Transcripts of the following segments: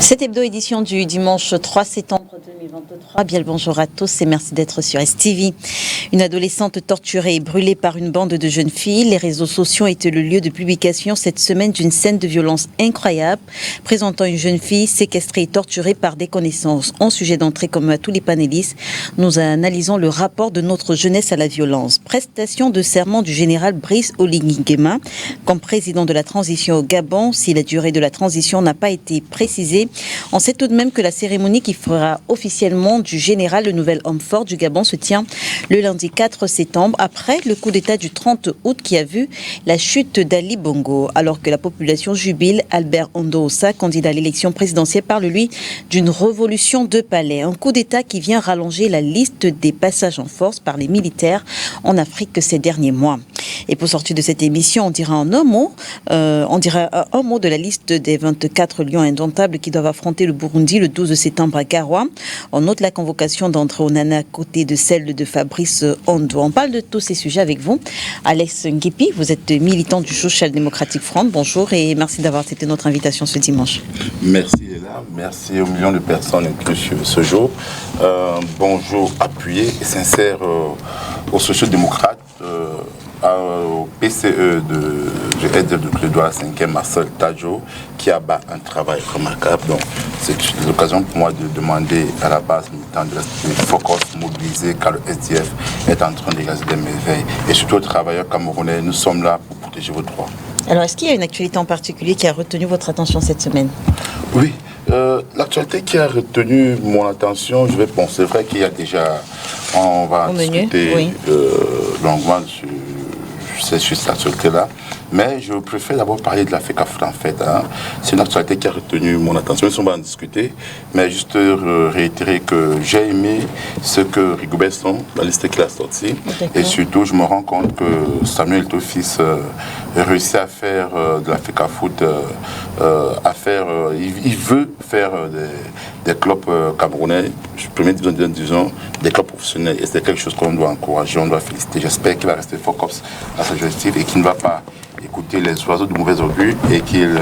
Cette hebdo-édition du dimanche 3 septembre 2023. Bien le bonjour à tous et merci d'être sur STV. Une adolescente torturée et brûlée par une bande de jeunes filles. Les réseaux sociaux étaient le lieu de publication cette semaine d'une scène de violence incroyable présentant une jeune fille séquestrée et torturée par des connaissances. En sujet d'entrée, comme à tous les panélistes, nous analysons le rapport de notre jeunesse à la violence. Prestation de serment du général Brice Oligui Nguema comme président de la transition au Gabon. Si la durée de la transition n'a pas été précisée, on sait tout de même que la cérémonie qui fera officiellement du général le nouvel homme fort du Gabon se tient le lundi 4 septembre, après le coup d'État du 30 août qui a vu la chute d'Ali Bongo. Alors que la population jubile, Albert Ondoosa, candidat à l'élection présidentielle, parle lui d'une révolution de palais. Un coup d'État qui vient rallonger la liste des passages en force par les militaires en Afrique ces derniers mois. Et pour sortir de cette émission, on dira un mot de la liste des 24 lions indomptables qui doivent affronter le Burundi le 12 septembre à Garoua. On note la convocation d'André Onana à côté de celle de Fabrice Ondo. On parle de tous ces sujets avec vous. Alex Ngipi, vous êtes militant du Social Democratic Front. Bonjour et merci d'avoir accepté notre invitation ce dimanche. Merci Léla, merci aux millions de personnes incluses sur ce jour. Bonjour appuyé et sincère aux social-démocrates, au PCE je vais dire de Clédoire 5e, Marcel Tadjo, qui abat un travail remarquable. Donc, c'est l'occasion pour moi de demander à la base militant de la FOCOS mobilisée car le SDF est en train d'exercer des merveilles. Et surtout aux travailleurs camerounais, nous sommes là pour protéger vos droits. Alors, est-ce qu'il y a une actualité en particulier qui a retenu votre attention cette semaine ? Oui, l'actualité qui a retenu mon attention, je vais penser, c'est vrai qu'il y a déjà, on va discuter longuement sur cette actualité-là, mais je préfère d'abord parler de la FECAFOOT en fait. C'est une actualité qui a retenu mon attention, on va en discuter, mais juste réitérer que j'ai aimé ce que Rigobert Song, la liste qu'il a sortie, et surtout je me rends compte que Samuel Tofis réussit à faire de la FECAFOOT, il veut faire des clubs camerounais, disons, des clubs professionnels, et c'est quelque chose qu'on doit encourager, on doit féliciter. J'espère qu'il va rester focus à ce objectif et qu'il ne va pas écouter les oiseaux de mauvais augure et qu'il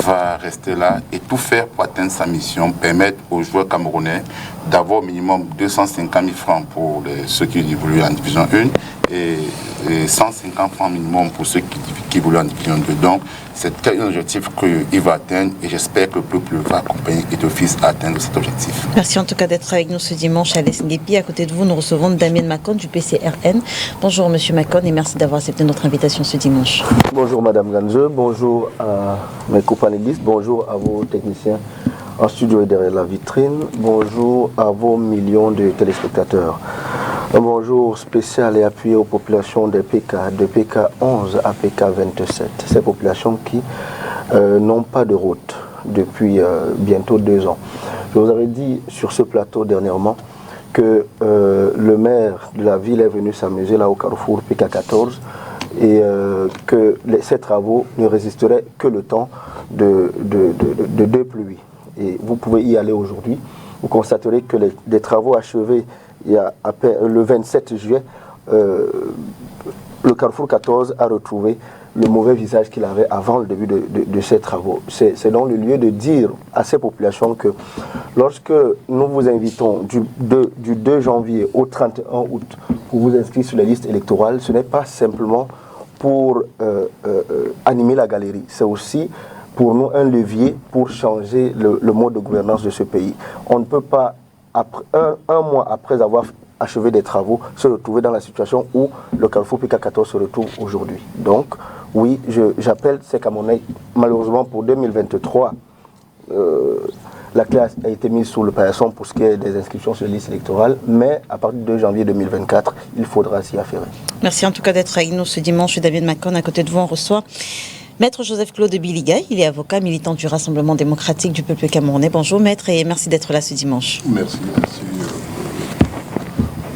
va rester là et tout faire pour atteindre sa mission, permettre aux joueurs camerounais d'avoir au minimum 250 000 francs pour ceux qui évoluent en division 1 et 150 francs minimum pour ceux qui évoluent en division 2. Donc, c'est un objectif qu'il va atteindre et j'espère que le peuple va accompagner et d'office à atteindre cet objectif. Merci en tout cas d'être avec nous ce dimanche à l'SNDP. À côté de vous, nous recevons Damien Macon du PCRN. Bonjour Monsieur Macon et merci d'avoir accepté notre invitation ce dimanche. Bonjour Madame Ganze, bonjour à mes copanélistes, bonjour à vos techniciens en studio et derrière la vitrine, bonjour à vos millions de téléspectateurs. Un bonjour spécial et appuyé aux populations de PK 11 à PK 27. Ces populations qui n'ont pas de route depuis bientôt 2 ans. Je vous avais dit sur ce plateau dernièrement que le maire de la ville est venu s'amuser là au carrefour PK 14 et que ces travaux ne résisteraient que le temps de 2 pluies. Et vous pouvez y aller aujourd'hui. Vous constaterez que les travaux achevés il y a à peine, le 27 juillet, le Carrefour 14 a retrouvé le mauvais visage qu'il avait avant le début de ces travaux. C'est donc le lieu de dire à ces populations que lorsque nous vous invitons du 2 janvier au 31 août pour vous inscrire sur les listes électorales, ce n'est pas simplement pour animer la galerie, c'est aussi pour nous un levier pour changer le mode de gouvernance de ce pays. On ne peut pas, un mois après avoir achevé des travaux, se retrouver dans la situation où le Carrefour PK14 se retrouve aujourd'hui. Donc, oui, j'appelle ces Camerounais, malheureusement pour 2023, la clé a été mise sous le paillasson pour ce qui est des inscriptions sur les listes électorales, mais à partir du 2 janvier 2024, il faudra s'y affairer. Merci en tout cas d'être avec nous ce dimanche. David Macon, à côté de vous, on reçoit Maître Joseph-Claude Biliga. Il est avocat, militant du Rassemblement démocratique du peuple camerounais. Bonjour Maître et merci d'être là ce dimanche. Merci.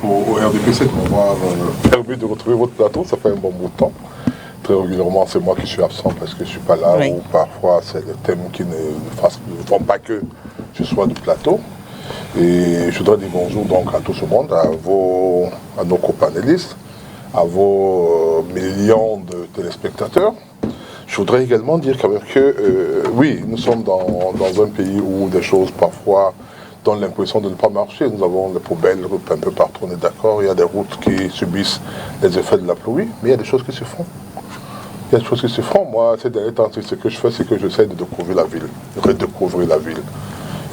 Au RDPC de m'avoir permis de retrouver votre plateau, ça fait un bon bout de temps. Très régulièrement, c'est moi qui suis absent parce que je ne suis pas là, ou parfois c'est des thèmes qui ne font pas que je sois du plateau. Et je voudrais dire bonjour donc à tout ce monde, à nos copanélistes, à vos millions de téléspectateurs. Je voudrais également dire quand même que, oui, nous sommes dans un pays où des choses parfois donnent l'impression de ne pas marcher. Nous avons des poubelles un peu partout, on est d'accord. Il y a des routes qui subissent les effets de la pluie, mais il y a des choses qui se font. Il y a des choses qui se font. Moi, ces derniers temps, ce que je fais, c'est que j'essaie de découvrir la ville, de redécouvrir la ville.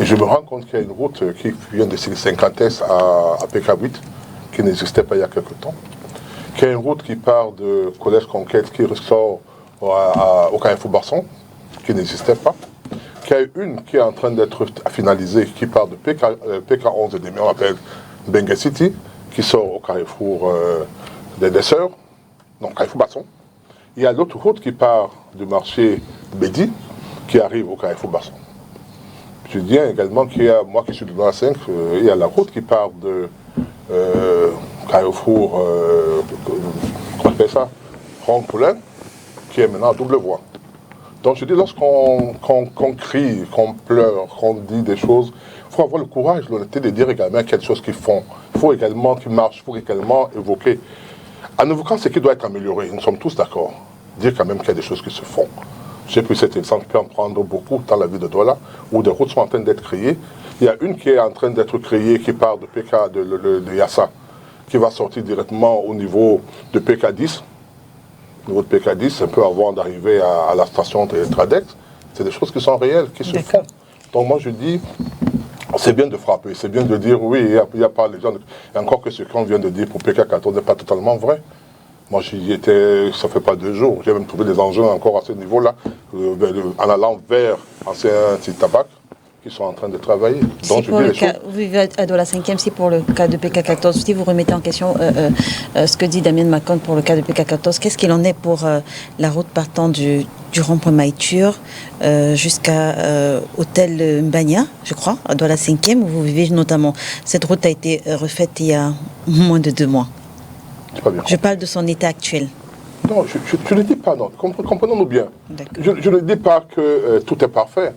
Et je me rends compte qu'il y a une route qui vient de 50S à PK8, qui n'existait pas il y a quelque temps. Qu'il y a une route qui part de Collège Conquête, qui ressort au Carrefour Basson, qui n'existait pas. Qu'il y a une qui est en train d'être finalisée, qui part de PK11 et demi, on appelle Bengue City, qui sort au Carrefour des Sœurs, donc Carrefour Basson. Il y a l'autre route qui part du marché Bédi, qui arrive au Carrefour Basson. Je dis également qu'il y a, moi qui suis de la 5, il y a la route qui part de Carrefour, comment on appelle ça, Ronde-Poulain, qui est maintenant à double voie. Donc je dis, lorsqu'on crie, qu'on pleure, qu'on dit des choses, il faut avoir le courage, l'honnêteté de dire également quelque chose qu'ils font. Il faut également qu'ils marchent, il faut également évoquer. En évoquant ce qui doit être amélioré, nous sommes tous d'accord. Dire quand même qu'il y a des choses qui se font. J'ai pris cet exemple, je peux en prendre beaucoup dans la ville de Douala, où des routes sont en train d'être créées. Il y a une qui est en train d'être créée, qui part de PK de Yassa, qui va sortir directement au niveau de PK10. Au niveau de PK10, un peu avant d'arriver à la station de Tradex. C'est des choses qui sont réelles, qui se font. Donc moi je dis, c'est bien de frapper, c'est bien de dire oui, il n'y a pas les gens. Et encore que ce qu'on vient de dire pour PK14 n'est pas totalement vrai. Moi, j'y étais, ça fait pas 2 jours. J'ai même trouvé des engins encore à ce niveau-là, en allant vers ancien tabac, qui sont en train de travailler. Donc, si pour le cas, vous vivez à Douala 5e, si pour le cas de PK14, si vous remettez en question ce que dit Damien Macon pour le cas de PK14, qu'est-ce qu'il en est pour la route partant du rond-point Maïtur jusqu'à Hôtel Mbagna, je crois, à Douala 5e, où vous vivez notamment. Cette route a été refaite il y a moins de 2 mois. Je parle de son état actuel. Non, je ne dis pas, non. Comprenons-nous bien. Je ne dis pas que tout est parfait.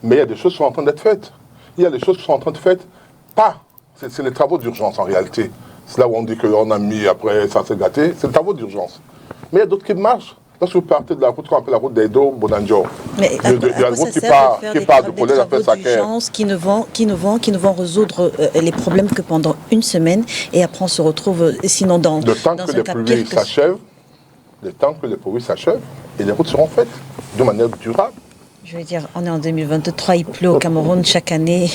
Mais il y a des choses qui sont en train d'être faites. Il y a des choses qui sont en train de faire pas. C'est les travaux d'urgence en réalité. C'est là où on dit qu'on a mis après, ça s'est gâté. C'est les travaux d'urgence. Mais il y a d'autres qui marchent. Lorsque vous partez de la route qu'on appelle la route d'Edo, Bonanjo, il y a une route qui part de Collège après Saker. Qui ne vont résoudre les problèmes que pendant une semaine et après on se retrouve sinon dans le temps que les pluies s'achèvent, le temps que les pluies s'achèvent et les routes seront faites de manière durable. Je veux dire, on est en 2023, il pleut au Cameroun chaque année.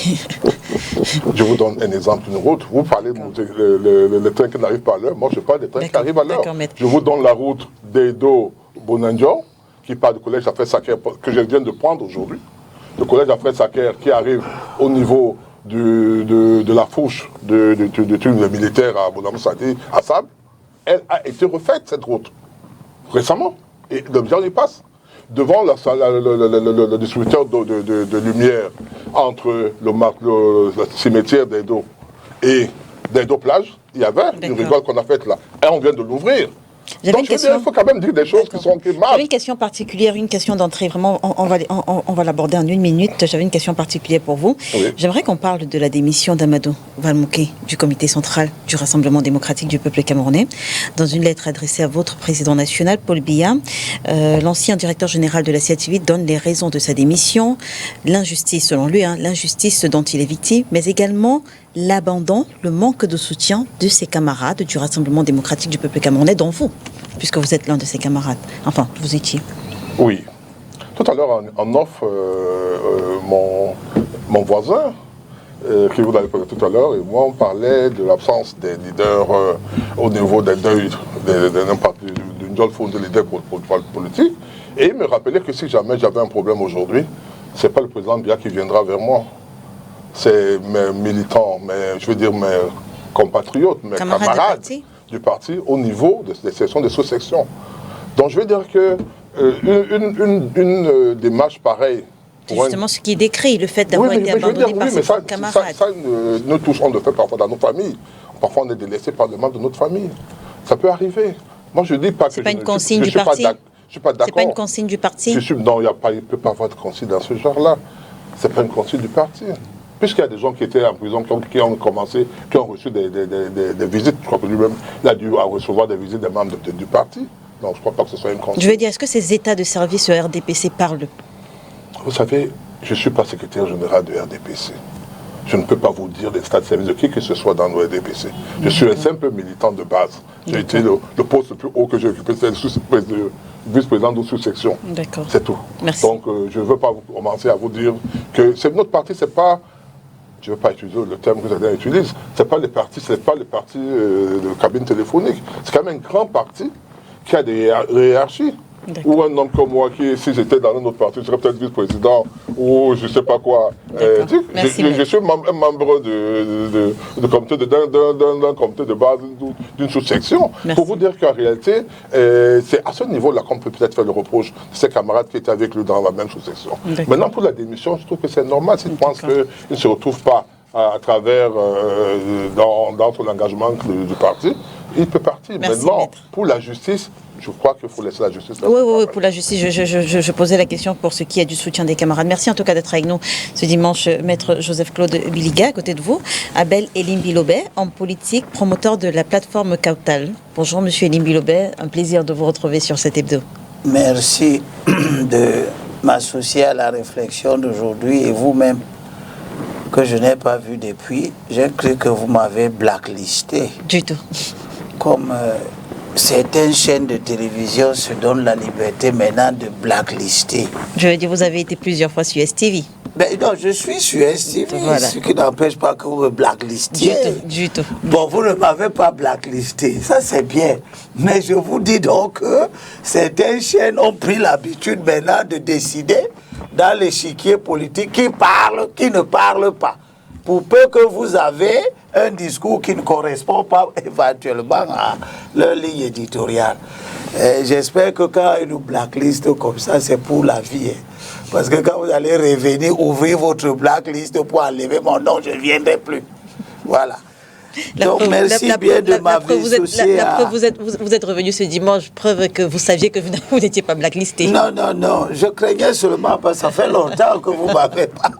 Je vous donne un exemple d'une route. Vous parlez le train qui n'arrive pas à l'heure. Moi, je parle des trains qui arrivent à l'heure. Je vous donne la route d'Edo Bonanjo, qui part du collège Afred Saker, que je viens de prendre aujourd'hui. Le collège Afred Saker qui arrive au niveau de la fourche de militaire à Bonamoussadi, à Sable. Elle a été refaite, cette route, récemment. Et le gens y passe. Devant le distributeur de lumière entre le cimetière d'Edo et d'Edo Plage, il y avait une rigole qu'on a faite là. Et on vient de l'ouvrir. Donc il faut quand même dire des choses qui marchent. J'avais une question particulière, une question d'entrée. Vraiment, on va l'aborder en 1 minute. J'avais une question particulière pour vous. Oui. J'aimerais qu'on parle de la démission d'Amadou Valmouké du comité central du Rassemblement démocratique du peuple camerounais. Dans une lettre adressée à votre président national, Paul Biya, l'ancien directeur général de la CIATV donne les raisons de sa démission, l'injustice selon lui, l'injustice dont il est victime, mais également l'abandon, le manque de soutien de ses camarades du Rassemblement démocratique du peuple camerounais, dont vous, puisque vous êtes l'un de ses camarades. Enfin, vous étiez. Oui. Tout à l'heure, en off, mon voisin, qui vous l'avez parlé tout à l'heure, et moi, on parlait de l'absence des leaders au niveau des deuils d'une jeune foule de leaders politiques. Et il me rappelait que si jamais j'avais un problème aujourd'hui, ce n'est pas le président Biya qui viendra vers moi. C'est mes militants, je veux dire mes compatriotes, mes camarades du parti au niveau des sections, des sous-sections. Donc je veux dire que une démarche pareille... Justement, ce qui est décrit, le fait d'avoir été abandonné par ses camarades. Ça, nous tous, on le fait parfois dans nos familles. Parfois, on est délaissé par des membres de notre famille. Ça peut arriver. Moi, je ne dis pas que... C'est pas une consigne du parti. Je suis pas d'accord. C'est pas une consigne du parti. Non, il ne peut pas avoir de consigne dans ce genre-là. Ce n'est pas une consigne du parti. Puisqu'il y a des gens qui étaient en prison, qui ont reçu des visites, je crois que lui-même, il a dû recevoir des visites des membres du parti. Non, je ne crois pas que ce soit une consigne. Je veux dire, est-ce que ces états de service au RDPC parlent? Vous savez, je ne suis pas secrétaire général de RDPC. Je ne peux pas vous dire l'état de service de qui que ce soit dans le RDPC. Je suis un simple militant de base. J'ai été le poste le plus haut que j'ai occupé, c'est le vice-président de sous-section. D'accord. C'est tout. Merci. Donc, je ne veux pas commencer à vous dire que notre parti, c'est pas... Je ne veux pas utiliser le terme que certains utilisent. Ce n'est pas le parti de cabine téléphonique. C'est quand même un grand parti qui a des hiérarchies. Ou un homme comme moi qui, si j'étais dans un autre parti, je serais peut-être vice-président ou je ne sais pas quoi. Je suis un membre d'un comité de base d'une sous-section. Pour vous dire qu'en réalité, c'est à ce niveau-là qu'on peut peut-être faire le reproche de ses camarades qui étaient avec lui dans la même sous-section. Maintenant, pour la démission, je trouve que c'est normal. S'il pense qu'il ne se retrouve pas à travers dans son engagement du parti, il peut partir. Maintenant, pour la justice, je crois qu'il faut laisser la justice. Oui, pour la justice, je posais la question pour ce qui est du soutien des camarades. Merci en tout cas d'être avec nous ce dimanche, maître Joseph-Claude Biliga, à côté de vous. Abel Elim Bilobet, homme politique, promoteur de la plateforme Kautal. Bonjour monsieur Elim Bilobet, un plaisir de vous retrouver sur cet hebdo. Merci de m'associer à la réflexion d'aujourd'hui et vous-même, que je n'ai pas vu depuis, j'ai cru que vous m'avez blacklisté. Du tout. Comme certaines chaînes de télévision se donnent la liberté maintenant de blacklister. Je veux dire, vous avez été plusieurs fois sur STV. Ben non, je suis sur STV, voilà. Ce qui n'empêche pas que vous me blacklistiez. Du tout. Bon, vous ne m'avez pas blacklisté, ça c'est bien. Mais je vous dis donc que certaines chaînes ont pris l'habitude maintenant de décider dans l'échiquier politique qui parle, qui ne parle pas. Pour peu que vous avez un discours qui ne correspond pas éventuellement à leur ligne éditoriale. J'espère que quand ils nous blacklistent comme ça, c'est pour la vie. Parce que quand vous allez revenir, ouvrir votre blacklist pour enlever mon nom, je ne viendrai plus. Voilà. Donc merci bien de m'avoir associé à... Vous êtes revenu ce dimanche, preuve que vous saviez que vous n'étiez pas blacklisté. Non, je craignais seulement parce que ça fait longtemps que vous ne m'avez pas.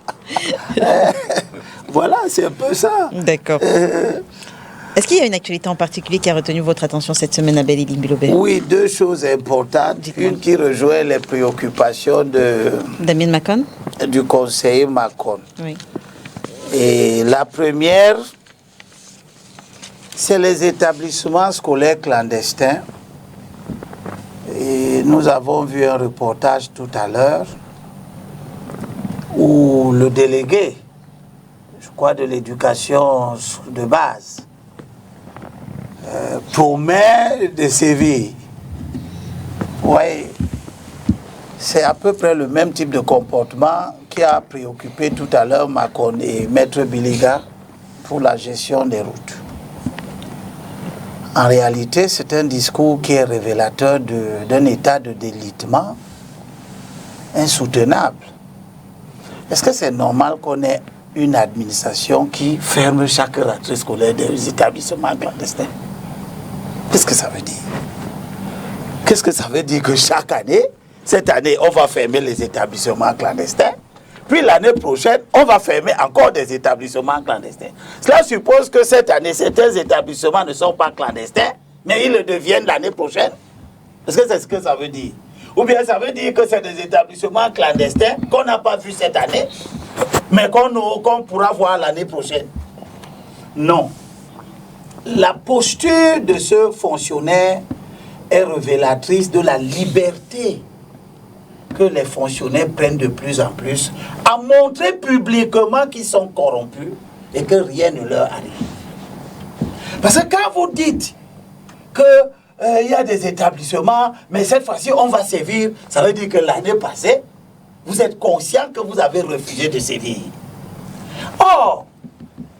Voilà, c'est un peu ça. D'accord. Est-ce qu'il y a une actualité en particulier qui a retenu votre attention cette semaine à Abel Elim Bilobet? Oui, deux choses importantes. Une qui rejoint les préoccupations de... Damien Macon? Du conseiller Macon. Oui. Et la première, c'est les établissements scolaires clandestins. Et nous avons vu un reportage tout à l'heure où le délégué, je crois, de l'éducation de base, promet de sévir. Oui, c'est à peu près le même type de comportement qui a préoccupé tout à l'heure Macon et Maître Biliga pour la gestion des routes. En réalité, c'est un discours qui est révélateur d'un état de délitement insoutenable. Est-ce que c'est normal qu'on ait une administration qui ferme chaque rentrée scolaire des établissements clandestins? Qu'est-ce que ça veut dire? Qu'est-ce que ça veut dire que chaque année, cette année, on va fermer les établissements clandestins, puis l'année prochaine, on va fermer encore des établissements clandestins. Cela suppose que cette année, certains établissements ne sont pas clandestins, mais ils le deviennent l'année prochaine. Est-ce que c'est ce que ça veut dire? Ou bien ça veut dire que c'est des établissements clandestins qu'on n'a pas vus cette année, mais qu'on pourra voir l'année prochaine? Non. La posture de ce fonctionnaire est révélatrice de la liberté que les fonctionnaires prennent de plus en plus à montrer publiquement qu'ils sont corrompus et que rien ne leur arrive. Parce que quand vous dites qu'il y a des établissements, mais cette fois-ci on va sévir, ça veut dire que l'année passée, vous êtes conscient que vous avez refusé de sévir. Or,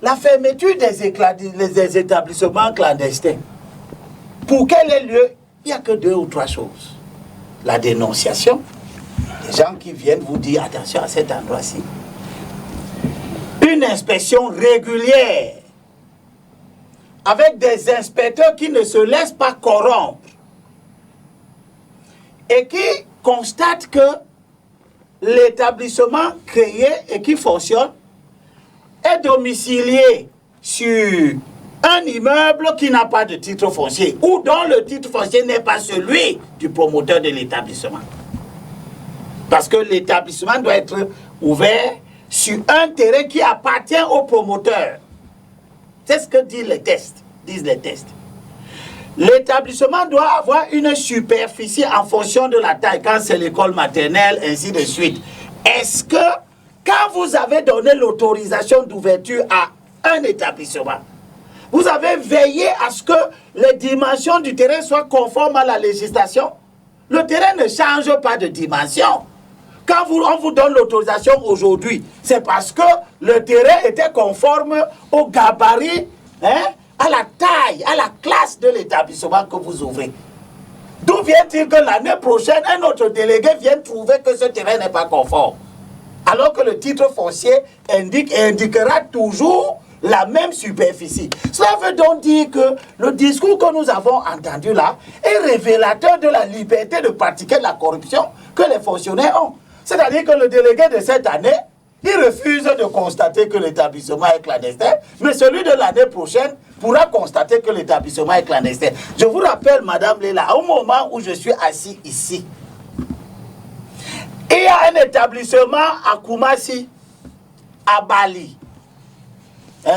la fermeture des établissements clandestins, pour qu'elle ait lieu, il n'y a que 2 ou 3 choses. La dénonciation, les gens qui viennent vous dire attention à cet endroit-ci. Une inspection régulière, avec des inspecteurs qui ne se laissent pas corrompre et qui constatent que l'établissement créé et qui fonctionne est domicilié sur un immeuble qui n'a pas de titre foncier ou dont le titre foncier n'est pas celui du promoteur de l'établissement. Parce que l'établissement doit être ouvert sur un terrain qui appartient au promoteur. C'est ce que disent les tests. L'établissement doit avoir une superficie en fonction de la taille, quand c'est l'école maternelle, ainsi de suite. Est-ce que, quand vous avez donné l'autorisation d'ouverture à un établissement, vous avez veillé à ce que les dimensions du terrain soient conformes à la législation? Le terrain ne change pas de dimension. Quand on vous donne l'autorisation aujourd'hui, c'est parce que le terrain était conforme au gabarit, à la taille, à la classe de l'établissement que vous ouvrez. D'où vient-il que l'année prochaine, un autre délégué vienne trouver que ce terrain n'est pas conforme? Alors que le titre foncier indiquera toujours la même superficie. Cela veut donc dire que le discours que nous avons entendu là est révélateur de la liberté de pratiquer la corruption que les fonctionnaires ont. C'est-à-dire que le délégué de cette année, il refuse de constater que l'établissement est clandestin, mais celui de l'année prochaine pourra constater que l'établissement est clandestin. Je vous rappelle, Madame Léla, au moment où je suis assis ici, il y a un établissement à Koumassi, à Bali.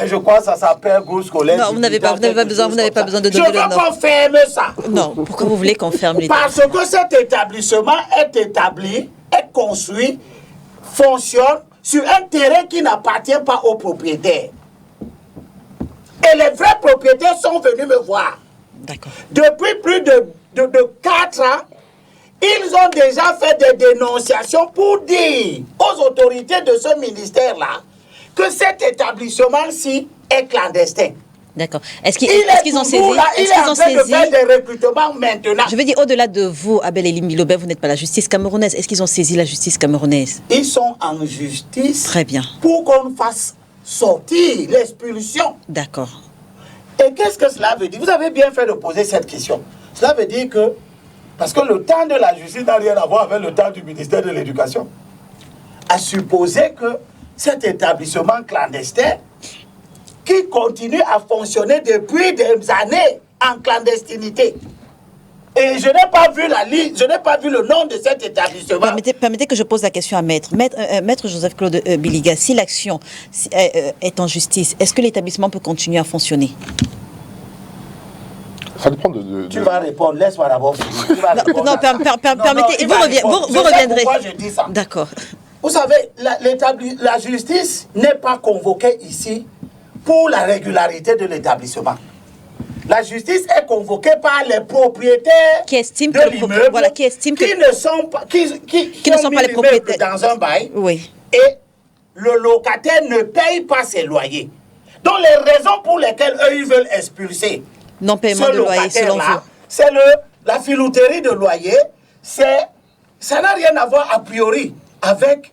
Je crois que ça s'appelle groupe scolaire. Non, vous n'avez pas besoin de donner le nom. Je veux qu'on ferme ça. Non, pourquoi vous voulez qu'on ferme l'établissement? Parce que cet établissement est établi, est construit, fonctionne sur un terrain qui n'appartient pas aux propriétaires. Et les vrais propriétaires sont venus me voir. D'accord. Depuis plus de 4 ans, ils ont déjà fait des dénonciations pour dire aux autorités de ce ministère-là que cet établissement-ci est clandestin. D'accord. Est-ce qu'ils ont saisi? Il est en train de faire des recrutements maintenant. Je veux dire, au-delà de vous, Abel Elim Bilobert, vous n'êtes pas la justice camerounaise. Est-ce qu'ils ont saisi la justice camerounaise? Ils sont en justice. Très bien. Pour qu'on fasse sortir l'expulsion. D'accord. Et qu'est-ce que cela veut dire? Vous avez bien fait de poser cette question. Cela veut dire que, parce que le temps de la justice n'a rien à voir avec le temps du ministère de l'Éducation, à supposer que cet établissement clandestin, qui continue à fonctionner depuis des années en clandestinité. Et je n'ai pas vu la liste, je n'ai pas vu le nom de cet établissement. Permettez que je pose la question à Maître. Maître Joseph-Claude Biliga, si l'action est en justice, est-ce que l'établissement peut continuer à fonctionner? Ça dépend de... Tu vas répondre, laisse-moi d'abord finir. Non, permettez, vous reviendrez. Pourquoi je dis ça? D'accord. Vous savez, la justice n'est pas convoquée ici pour la régularité de l'établissement. La justice est convoquée par les propriétaires qui estiment de l'immeuble, qui ne sont pas les propriétaires dans un bail, oui. Et le locataire ne paye pas ses loyers. Donc les raisons pour lesquelles eux ils veulent expulser non-paiement de loyer, selon vous, c'est la filouterie de loyer, ça n'a rien à voir a priori avec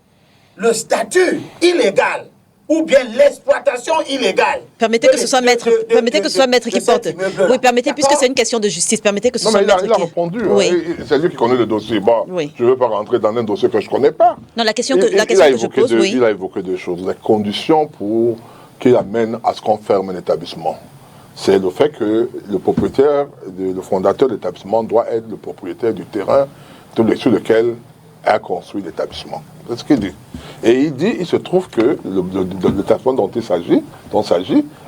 le statut illégal ou bien l'exploitation illégale. Permettez que ce soit maître qui porte. Oui, permettez, puisque c'est une question de justice, permettez que ce soit maître qui... Non, mais il a répondu. Oui. Hein, c'est lui qui connaît le dossier. Bon, oui. Je ne veux pas rentrer dans un dossier que je ne connais pas. Non, la question que je pose, oui. Il a évoqué deux choses. Les conditions pour qui amènent à ce qu'on ferme un établissement. C'est le fait que le propriétaire, le fondateur de l'établissement doit être le propriétaire du terrain sur lequel a construit l'établissement. C'est ce qu'il dit. Et il dit, il se trouve que l'établissement dont il s'agit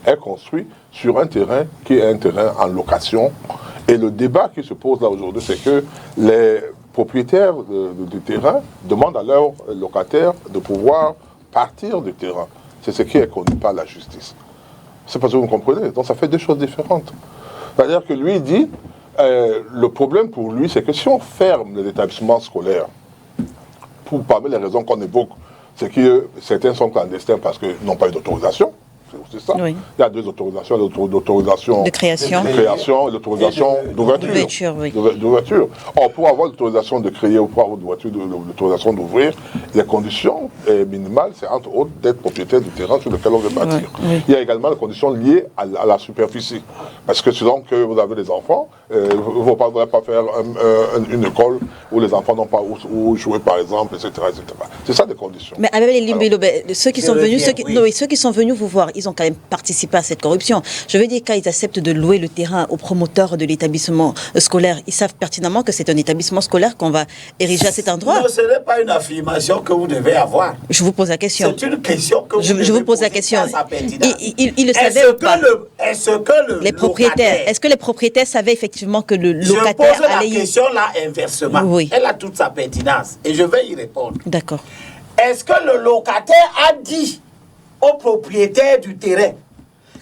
est construit sur un terrain qui est un terrain en location. Et le débat qui se pose là aujourd'hui, c'est que les propriétaires du terrain demandent à leurs locataires de pouvoir partir du terrain. C'est ce qui est connu par la justice. C'est parce que vous me comprenez. Donc ça fait deux choses différentes. C'est-à-dire que lui, il dit, le problème pour lui, c'est que si on ferme les établissements scolaires, parmi les raisons qu'on évoque, c'est que certains sont clandestins parce qu'ils n'ont pas eu d'autorisation. C'est ça. Oui. Il y a deux autorisations, l'autorisation de création et l'autorisation d'ouverture. Oui. Or, pour avoir l'autorisation de créer ou pour avoir l'autorisation d'ouvrir, les conditions minimales, c'est entre autres d'être propriétaire du terrain sur lequel on veut bâtir. Oui. Il y a également les conditions liées à la superficie. Parce que selon que vous avez des enfants, vous ne voudrez pas faire une école où les enfants n'ont pas où jouer, par exemple, etc. C'est ça des conditions. Mais avec les ceux qui sont venus vous voir, ils ont qu'à quand même participé à cette corruption. Je veux dire, quand ils acceptent de louer le terrain aux promoteurs de l'établissement scolaire, ils savent pertinemment que c'est un établissement scolaire qu'on va ériger à cet endroit. Non, ce n'est pas une affirmation que vous devez avoir. Je vous pose la question. C'est une question que Je vous pose la question. Ils le savaient ou pas? Les propriétaires, est-ce que les propriétaires savaient effectivement que le locataire Je pose la allait... question là inversement. Oui. Elle a toute sa pertinence et je vais y répondre. D'accord. Est-ce que le locataire a dit au propriétaire du terrain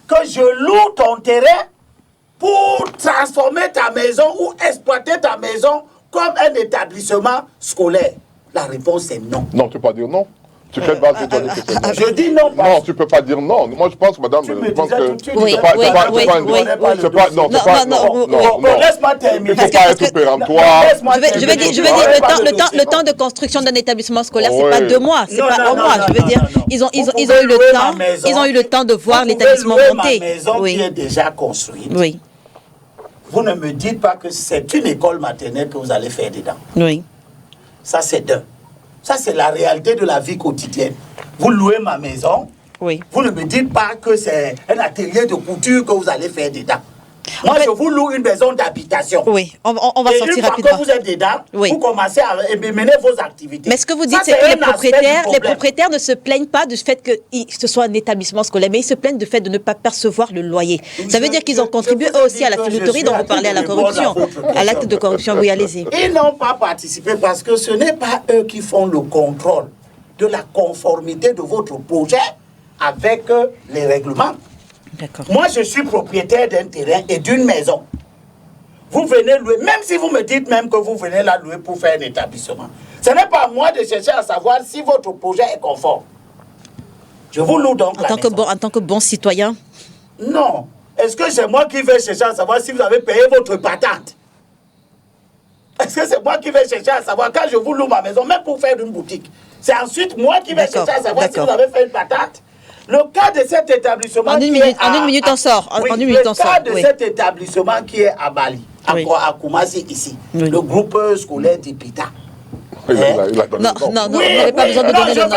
que je loue ton terrain pour transformer ta maison ou exploiter ta maison comme un établissement scolaire? La réponse est non. Non, tu peux pas dire non. Tu fais base de donner que c'est non. Je dis non. Non, tu peux pas dire non. Moi, je pense, madame, je pense que Oui, laisse-moi terminer. Il ne faut pas être péremptoire. Je veux dire, le temps de construction d'un établissement scolaire, c'est pas 2 mois, c'est pas 1 mois. Je veux dire, ils ont eu le temps de voir l'établissement monter. Ma maison qui est déjà construite. Oui. Vous ne me dites pas que c'est une école maternelle que vous allez faire dedans. Oui. Ça, c'est d'un. Ça, c'est la réalité de la vie quotidienne. Vous louez ma maison. Oui. Vous ne me dites pas que c'est un atelier de couture que vous allez faire dedans. Moi, je vous loue une maison d'habitation. Oui, on va et sortir une fois rapidement. que vous êtes dedans, Oui. vous commencez à mener vos activités. Mais ce que vous dites, Ça, c'est que un aspect du les propriétaires ne se plaignent pas du fait que ce soit un établissement scolaire, mais ils se plaignent du fait de ne pas percevoir le loyer. Ça veut dire qu'ils ont contribué eux aussi à la filouterie dont vous parlez, à la corruption, à l'acte de corruption. Oui, allez-y. Ils n'ont pas participé parce que ce n'est pas eux qui font le contrôle de la conformité de votre projet avec les règlements. D'accord. Moi, je suis propriétaire d'un terrain et d'une maison. Vous venez louer, même si vous me dites même que vous venez la louer pour faire un établissement. Ce n'est pas à moi de chercher à savoir si votre projet est conforme. Je vous loue donc la maison. En tant que bon citoyen? Non. Est-ce que c'est moi qui vais chercher à savoir si vous avez payé votre patente? Est-ce que c'est moi qui vais chercher à savoir quand je vous loue ma maison, même pour faire une boutique? C'est ensuite moi qui vais chercher à savoir si vous avez fait une patente? Le cas de cet établissement En une minute, on sort. Le cas de cet établissement qui est à Bali, à Koumassi ici, le groupe scolaire d'Ipita. Il a donné Non, vous n'avez pas besoin de donner le nom.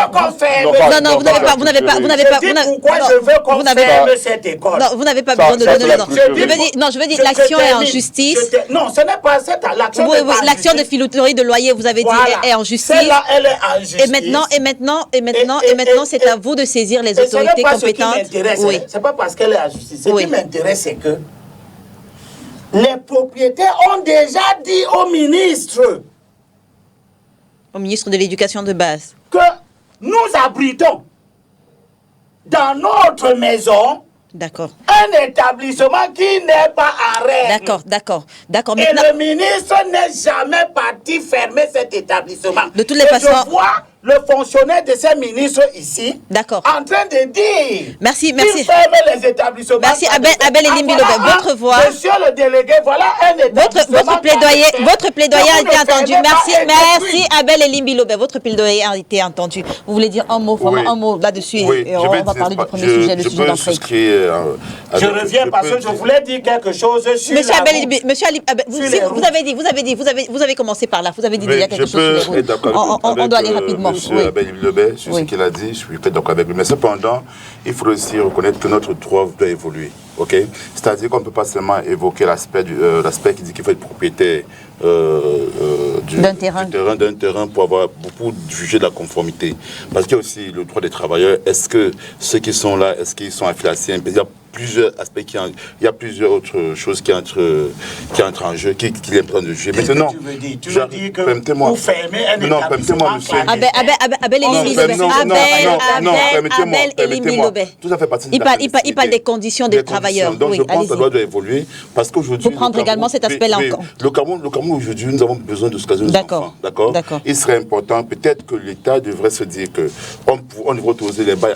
Non, vous n'avez pas. Pourquoi je veux qu'on ferme cette école? Non, vous n'avez pas besoin de donner le nom. Je veux dire, l'action est en justice. Non, ce n'est pas cette l'action. Oui, l'action de filouterie de loyer, vous avez dit, est en justice. Celle-là, elle est en justice. Et maintenant, c'est à vous de saisir les autorités compétentes. Oui. C'est pas parce qu'elle est en justice. Ce qui m'intéresse, c'est que les propriétaires ont déjà dit au ministre de l'Éducation de base que nous abritons dans notre maison un établissement qui n'est pas en règle. D'accord. Et le ministre n'est jamais parti fermer cet établissement. De toutes les façons, je vois le fonctionnaire de ces ministres ici en train de dire qu'il ferme les établissements. Merci Abel Elimbi Lobé. Votre voix. Monsieur le délégué, voilà un établissement. Votre plaidoyer a été entendu. Merci Abel Elimbi Lobé. Votre plaidoyer a été entendu. Vous voulez dire un mot, vraiment un mot là-dessus, et on va parler du premier sujet, le sujet d'entrée. Je reviens parce que je voulais dire quelque chose sur Monsieur Abel Elimbi, vous avez commencé par là. Vous avez dit déjà quelque chose sur les routes. On doit aller rapidement. Monsieur Abel Lebet, sur ce qu'il a dit, je suis peut-être d'accord avec lui. Mais cependant, il faut aussi reconnaître que notre droit doit évoluer. C'est-à-dire qu'on ne peut pas seulement évoquer l'aspect qui dit qu'il faut être propriétaire d'un terrain pour avoir beaucoup jugé de la conformité. Parce qu'il y a aussi le droit des travailleurs. Est-ce que ceux qui sont là, est-ce qu'ils sont affiliés à CNP? Il y a plusieurs aspects, il y a plusieurs autres choses qui entrent en jeu, qui est en train de juger. Maintenant, tu veux dire que vous fermez un établissement Abel Elimbi Lobé. Tout ça fait partie de il parle des conditions des travailleurs. Donc je pense que ça doit évoluer parce qu'aujourd'hui... Faut prendre également cet aspect-là en compte. Le Cameroun aujourd'hui, nous avons besoin de s'occasionner nos enfants. D'accord. Il serait important, peut-être que l'État devrait se dire qu'on devrait autoriser les bails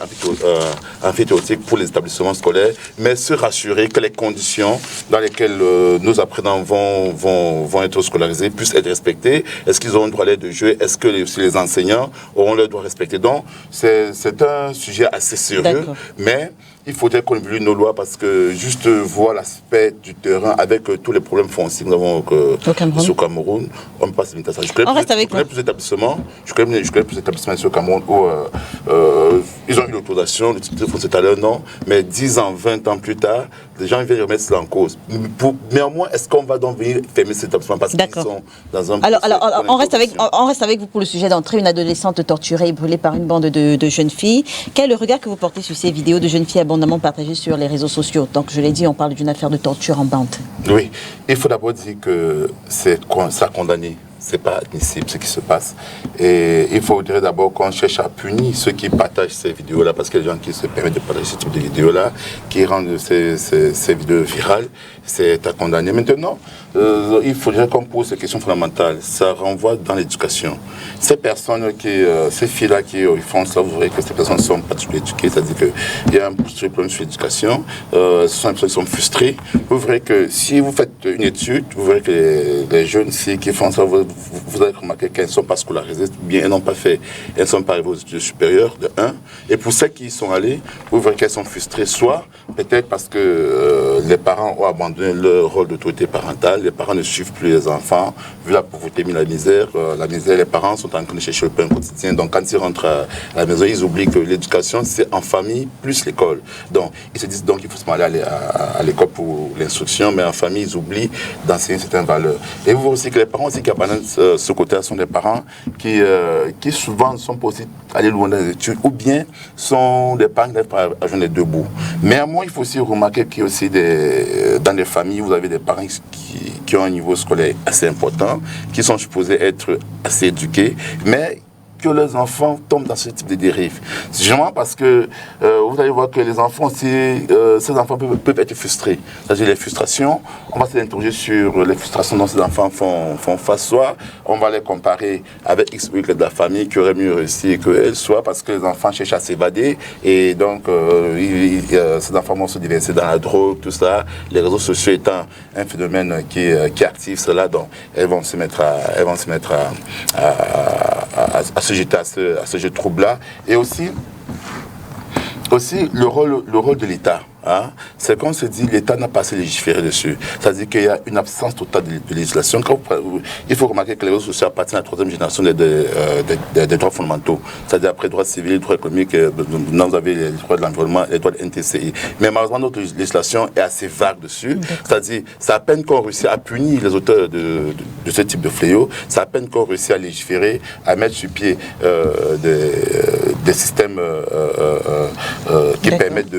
amphithéotiques pour les établissements scolaires, mais se rassurer que les conditions dans lesquelles nos apprenants vont être scolarisés puissent être respectées. Est-ce qu'ils auront le droit à l'aide de jeu? Est-ce que les enseignants auront le droit à respecter? Donc, c'est un sujet assez sérieux, mais il faudrait qu'on évolue nos lois parce que juste voir l'aspect du terrain avec tous les problèmes fonciers que nous avons au Cameroun, on ne peut pas se limiter à ça. On reste avec plus d'établissements, je connais plus d'établissements ici au Cameroun où ils ont eu l'autorisation, le titre foncier tout à l'heure, non, mais 10 ans, 20 ans plus tard, les gens viennent remettre cela en cause. Néanmoins, est-ce qu'on va donc venir fermer cet établissement parce qu'ils sont dans un... Alors on reste avec vous pour le sujet d'entrée. Une adolescente torturée et brûlée par une bande de jeunes filles. Quel est le regard que vous portez sur ces vidéos de jeunes filles abondamment partagées sur les réseaux sociaux? Donc je l'ai dit, on parle d'une affaire de torture en bande. Oui, il faut d'abord dire que c'est condamné. C'est pas admissible ce qui se passe. Et il faudrait d'abord qu'on cherche à punir ceux qui partagent ces vidéos-là, parce que les gens qui se permettent de partager ce type de vidéos-là, qui rendent ces vidéos virales, c'est à condamner. Maintenant, il faudrait qu'on pose ces questions fondamentales. Ça renvoie dans l'éducation. Ces personnes ces filles-là qui font cela, vous verrez que ces personnes ne sont pas toujours éduquées, c'est-à-dire qu'il y a un problème sur l'éducation, ce sont des personnes qui sont frustrées. Vous verrez que si vous faites une étude, vous verrez que les jeunes filles qui font ça, vous allez remarquer qu'elles ne sont pas scolarisées, bien elles n'ont pas fait, elles ne sont pas arrivées aux études supérieures, de 1. Et pour celles qui y sont allées, vous verrez qu'elles sont frustrées, soit peut-être parce que les parents ont abandonné leur rôle d'autorité parentale, les parents ne suivent plus les enfants, vu la pauvreté, la misère, les parents sont en train de chercher le pain quotidien, donc quand ils rentrent à la maison, ils oublient que l'éducation c'est en famille plus l'école. Donc ils se disent donc qu'il faut se aller à l'école pour l'instruction, mais en famille ils oublient d'enseigner certaines valeurs. Et vous voyez aussi que les parents aussi qui abandonnent ce côté sont des parents qui souvent ne sont pas aussi allés loin dans les études, ou bien sont des parents qui n'arrivent pas à joindre les deux bouts. Mais à moi, il faut aussi remarquer qu'il y a aussi dans des familles, vous avez des parents qui ont un niveau scolaire assez important, qui sont supposés être assez éduqués, mais que leurs enfants tombent dans ce type de dérive. C'est généralement parce que vous allez voir que les enfants aussi, ces enfants peuvent être frustrés. C'est-à-dire les frustrations, on va s'interroger sur les frustrations dont ces enfants font face, soit on va les comparer avec X ou Y de la famille qui aurait mieux réussi qu'elle, soit parce que les enfants cherchent à s'évader et donc ces enfants vont se déverser dans la drogue, tout ça. Les réseaux sociaux étant un phénomène qui active cela, donc elles vont se mettre à se jeter à ce jeu de trouble-là. Et aussi le rôle de l'État. Hein, c'est qu'on se dit l'État n'a pas assez légiféré dessus. C'est-à-dire qu'il y a une absence totale de législation. Il faut remarquer que les réseaux sociaux appartiennent à la troisième génération des droits fondamentaux. C'est-à-dire après droits civils, les droits économiques, vous avez les droits de l'environnement, les droits de NTCI. Mais malheureusement, notre législation est assez vague dessus. C'est-à-dire, c'est à peine qu'on réussit à punir les auteurs de ce type de fléau. C'est à peine qu'on réussit à légiférer, à mettre sur pied des systèmes qui permettent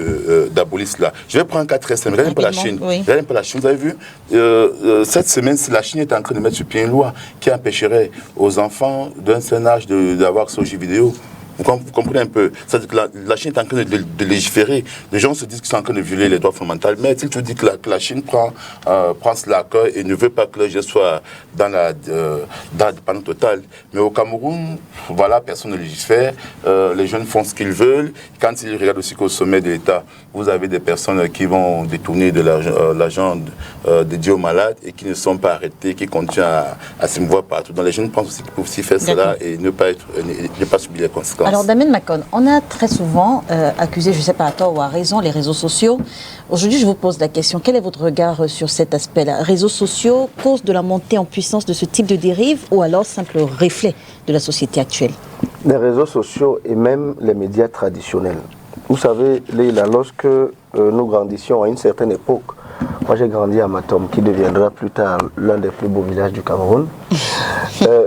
d'abolir cela. Je vais prendre un cas très simple. Regardez un peu la Chine. Oui. Regardez un peu la Chine. Vous avez vu, cette semaine, la Chine est en train de mettre sur pied une loi qui empêcherait aux enfants d'un certain âge d'avoir accès aux jeux vidéo. Vous comprenez un peu. C'est-à-dire que la Chine est en train de légiférer. Les gens se disent qu'ils sont en train de violer les droits fondamentaux. Mais si tu dis que la Chine prend cela à cœur et ne veut pas que les gens soient dans la dépendance totale. Mais au Cameroun, voilà, personne ne légifère. Les jeunes font ce qu'ils veulent. Quand ils regardent aussi qu'au sommet de l'État, vous avez des personnes qui vont détourner de l'argent dédié aux malades et qui ne sont pas arrêtés, qui continuent à se mouvoir partout. Donc les jeunes pensent aussi qu'ils peuvent aussi faire cela et ne pas subir les conséquences. Alors Damien Makon, on a très souvent accusé, je ne sais pas à tort ou à raison, les réseaux sociaux. Aujourd'hui, je vous pose la question, quel est votre regard sur cet aspect-là? Réseaux sociaux, cause de la montée en puissance de ce type de dérive ou alors simple reflet de la société actuelle? Les réseaux sociaux et même les médias traditionnels. Vous savez, Leïla, lorsque nous grandissions à une certaine époque, moi j'ai grandi à Matom, qui deviendra plus tard l'un des plus beaux villages du Cameroun,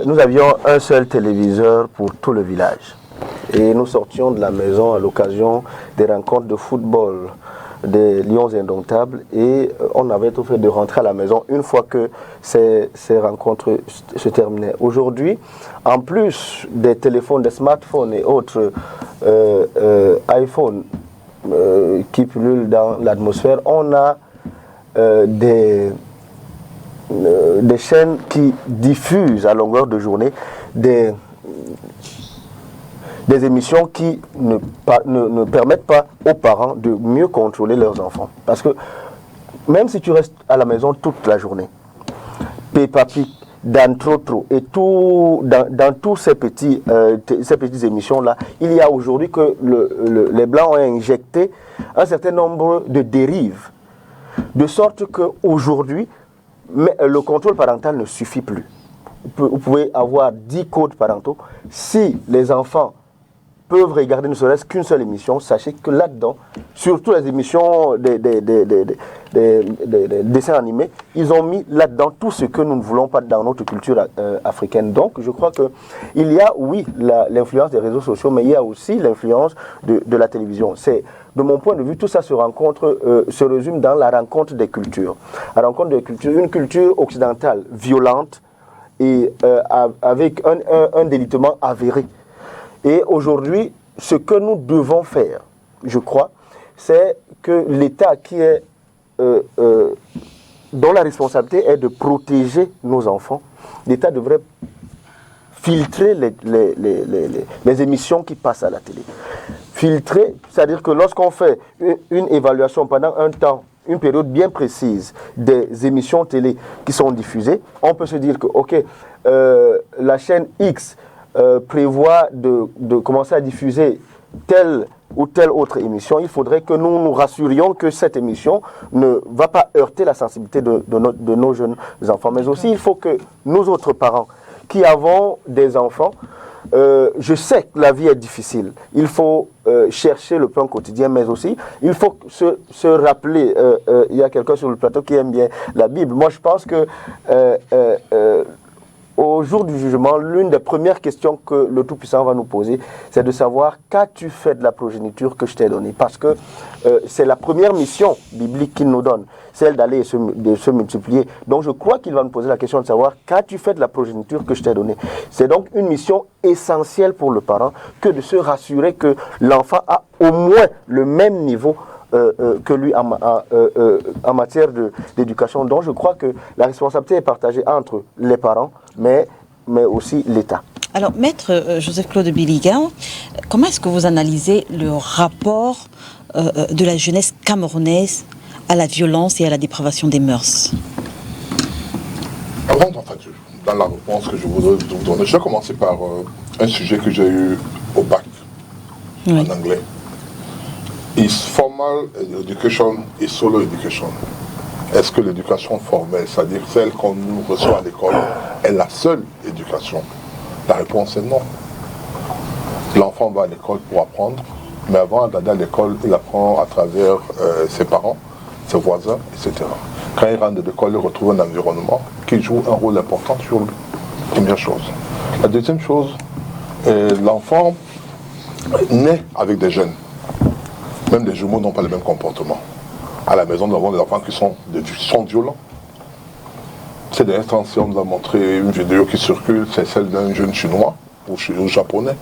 nous avions un seul téléviseur pour tout le village. Et nous sortions de la maison à l'occasion des rencontres de football des Lions Indomptables et on avait tout fait de rentrer à la maison une fois que ces rencontres se terminaient. Aujourd'hui, en plus des téléphones, des smartphones et autres iPhones qui pullulent dans l'atmosphère, on a des chaînes qui diffusent à longueur de journée des émissions qui ne permettent pas aux parents de mieux contrôler leurs enfants. Parce que même si tu restes à la maison toute la journée, Peppa Pig, Dan Trotro et dans tous ces petites émissions-là, il y a aujourd'hui que les Blancs ont injecté un certain nombre de dérives De sorte qu'aujourd'hui, le contrôle parental ne suffit plus. Vous pouvez avoir 10 codes parentaux. Si les enfants peuvent regarder ne serait-ce qu'une seule émission, sachez que là-dedans, surtout les émissions des dessins animés, ils ont mis là-dedans tout ce que nous ne voulons pas dans notre culture africaine. Donc, je crois qu'il y a, oui, l'influence des réseaux sociaux, mais il y a aussi l'influence de la télévision. De mon point de vue, tout ça se résume dans la rencontre des cultures. La rencontre des cultures, une culture occidentale violente et avec un délitement avéré. Et aujourd'hui, ce que nous devons faire, je crois, c'est que l'État dont la responsabilité est de protéger nos enfants, l'État devrait filtrer les émissions qui passent à la télé. Filtrer, c'est-à-dire que lorsqu'on fait une évaluation pendant un temps, une période bien précise des émissions télé qui sont diffusées, on peut se dire que, ok, la chaîne X prévoit de commencer à diffuser telle ou telle autre émission, il faudrait que nous nous rassurions que cette émission ne va pas heurter la sensibilité de nos jeunes enfants. Mais aussi, il faut que nous autres parents qui avons des enfants, je sais que la vie est difficile. Il faut chercher le pain quotidien, mais aussi, il faut se rappeler, il y a quelqu'un sur le plateau qui aime bien la Bible. Moi, je pense que au jour du jugement, l'une des premières questions que le Tout-Puissant va nous poser, c'est de savoir qu'as-tu fait de la progéniture que je t'ai donnée. Parce que c'est la première mission biblique qu'il nous donne, celle d'aller de se multiplier. Donc je crois qu'il va nous poser la question de savoir qu'as-tu fait de la progéniture que je t'ai donnée. C'est donc une mission essentielle pour le parent que de se rassurer que l'enfant a au moins le même niveau que lui en matière d'éducation. Donc je crois que la responsabilité est partagée entre les parents, mais aussi l'État. Alors, Maître Joseph-Claude Biliga, comment est-ce que vous analysez le rapport de la jeunesse camerounaise à la violence et à la dépravation des mœurs? Avant d'entrer dans la réponse que je voudrais vous donner, je vais commencer par un sujet que j'ai eu au bac, en anglais. Is formal education is solo education? Est-ce que l'éducation formelle, c'est-à-dire celle qu'on nous reçoit à l'école, est la seule éducation? La réponse est non. L'enfant va à l'école pour apprendre, mais avant d'aller à l'école, il apprend à travers ses parents, ses voisins, etc. Quand il rentre de l'école, il retrouve un environnement qui joue un rôle important sur lui. Première chose. La deuxième chose, l'enfant naît avec des gènes. Même les jumeaux n'ont pas le même comportement. À la maison, nous avons des enfants qui sont violents. Ces derniers temps, si on nous a montré une vidéo qui circule, c'est celle d'un jeune chinois ou japonais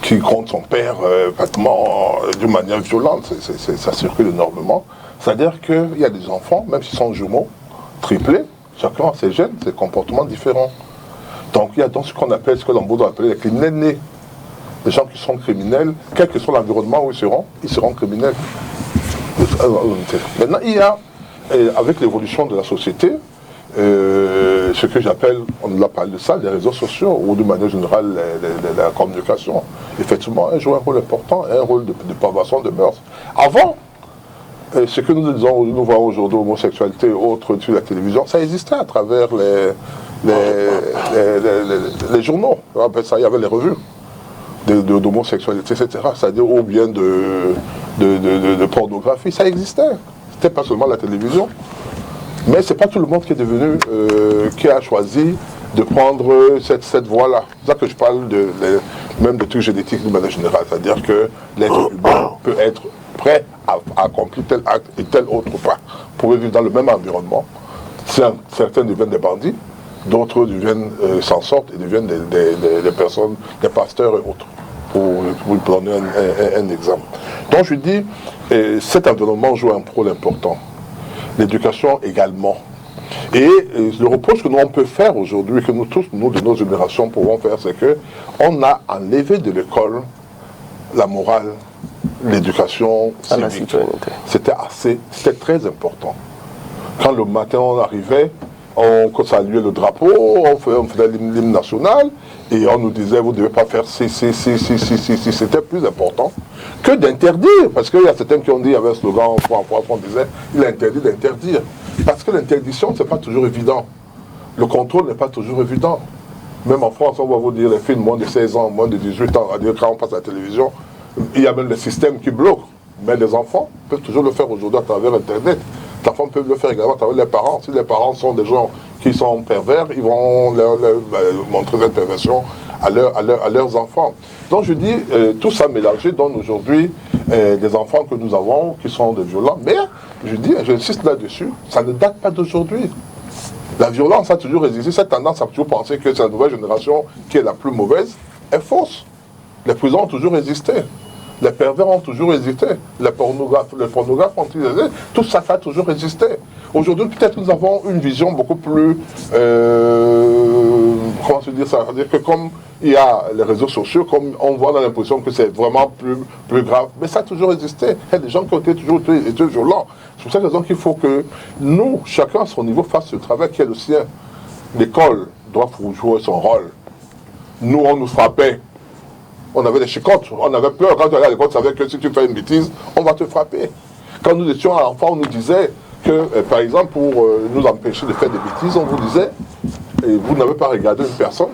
qui compte son père pratiquement d'une manière violente. Ça circule énormément. C'est-à-dire qu'il y a des enfants, même s'ils sont jumeaux, triplés, chacun a ses gènes, ses comportements différents. Donc il y a donc ce qu'on appelle, ce que l'on peut appeler les criminels nés. Les gens qui sont criminels, quel que soit l'environnement où ils seront criminels. Maintenant, il y a, avec l'évolution de la société, ce que j'appelle, on a parlé de ça, les réseaux sociaux, ou de manière générale, la communication, effectivement, joue un rôle important, un rôle de dépravation de mœurs. Avant, ce que nous voyons aujourd'hui, homosexualité et autres sur la télévision, ça existait à travers les journaux. On appelle ça, il y avait les revues d'homosexualité, etc. C'est-à-dire, ou bien de pornographie, ça existait. C'était pas seulement la télévision. Mais c'est pas tout le monde qui est devenu, qui a choisi de prendre cette voie-là. C'est ça que je parle même de trucs génétiques de manière générale. C'est-à-dire que l'être humain peut être prêt à accomplir tel acte et tel autre pas. Pour vivre dans le même environnement. Certains deviennent des bandits, d'autres s'en sortent et deviennent des personnes, des pasteurs et autres. Pour vous donner un exemple. Donc je dis, cet environnement joue un rôle important. L'éducation également. Et le reproche que nous on peut faire aujourd'hui, que nous tous, nous de nos générations pouvons faire, c'est que on a enlevé de l'école la morale, l'éducation civique. C'était très important. Quand le matin on arrivait, on saluait le drapeau, on faisait l'hymne national, et on nous disait, vous ne devez pas faire si. C'était plus important que d'interdire. Parce qu'il y a certains qui ont dit, il y avait un slogan en France, on disait, il est interdit d'interdire. Parce que l'interdiction, ce n'est pas toujours évident. Le contrôle n'est pas toujours évident. Même en France, on va vous dire, les films moins de 16 ans, moins de 18 ans, quand on passe à la télévision, il y a même le système qui bloque. Mais les enfants peuvent toujours le faire aujourd'hui à travers Internet. Les enfants peuvent le faire également à travers les parents. Si les parents sont des gens qui sont pervers, ils vont leur montrer cette perversion à leurs enfants. Donc je dis, tout ça mélangé donne aujourd'hui des enfants que nous avons qui sont des violents. Mais je dis, j'insiste là-dessus, ça ne date pas d'aujourd'hui. La violence a toujours existé. Cette tendance à toujours penser que c'est la nouvelle génération qui est la plus mauvaise est fausse. Les prisons ont toujours existé. Les pervers ont toujours existé. Les pornographes ont toujours existé. Tout ça, ça a toujours existé. Aujourd'hui, peut-être nous avons une vision beaucoup plus... comment se dire ça? C'est-à-dire que comme il y a les réseaux sociaux, comme on voit dans l'impression que c'est vraiment plus grave. Mais ça a toujours existé. Il y a des gens qui ont toujours été violents. C'est pour cette raison qu'il faut que nous, chacun à son niveau, fasse ce travail qui est le sien. L'école doit jouer son rôle. Nous, on nous frappait. On avait des chicottes, on avait peur. Quand tu allais à l'école, tu savais que si tu fais une bêtise, on va te frapper. Quand nous étions enfants, on nous disait que, par exemple, pour nous empêcher de faire des bêtises, on vous disait, et vous n'avez pas regardé une personne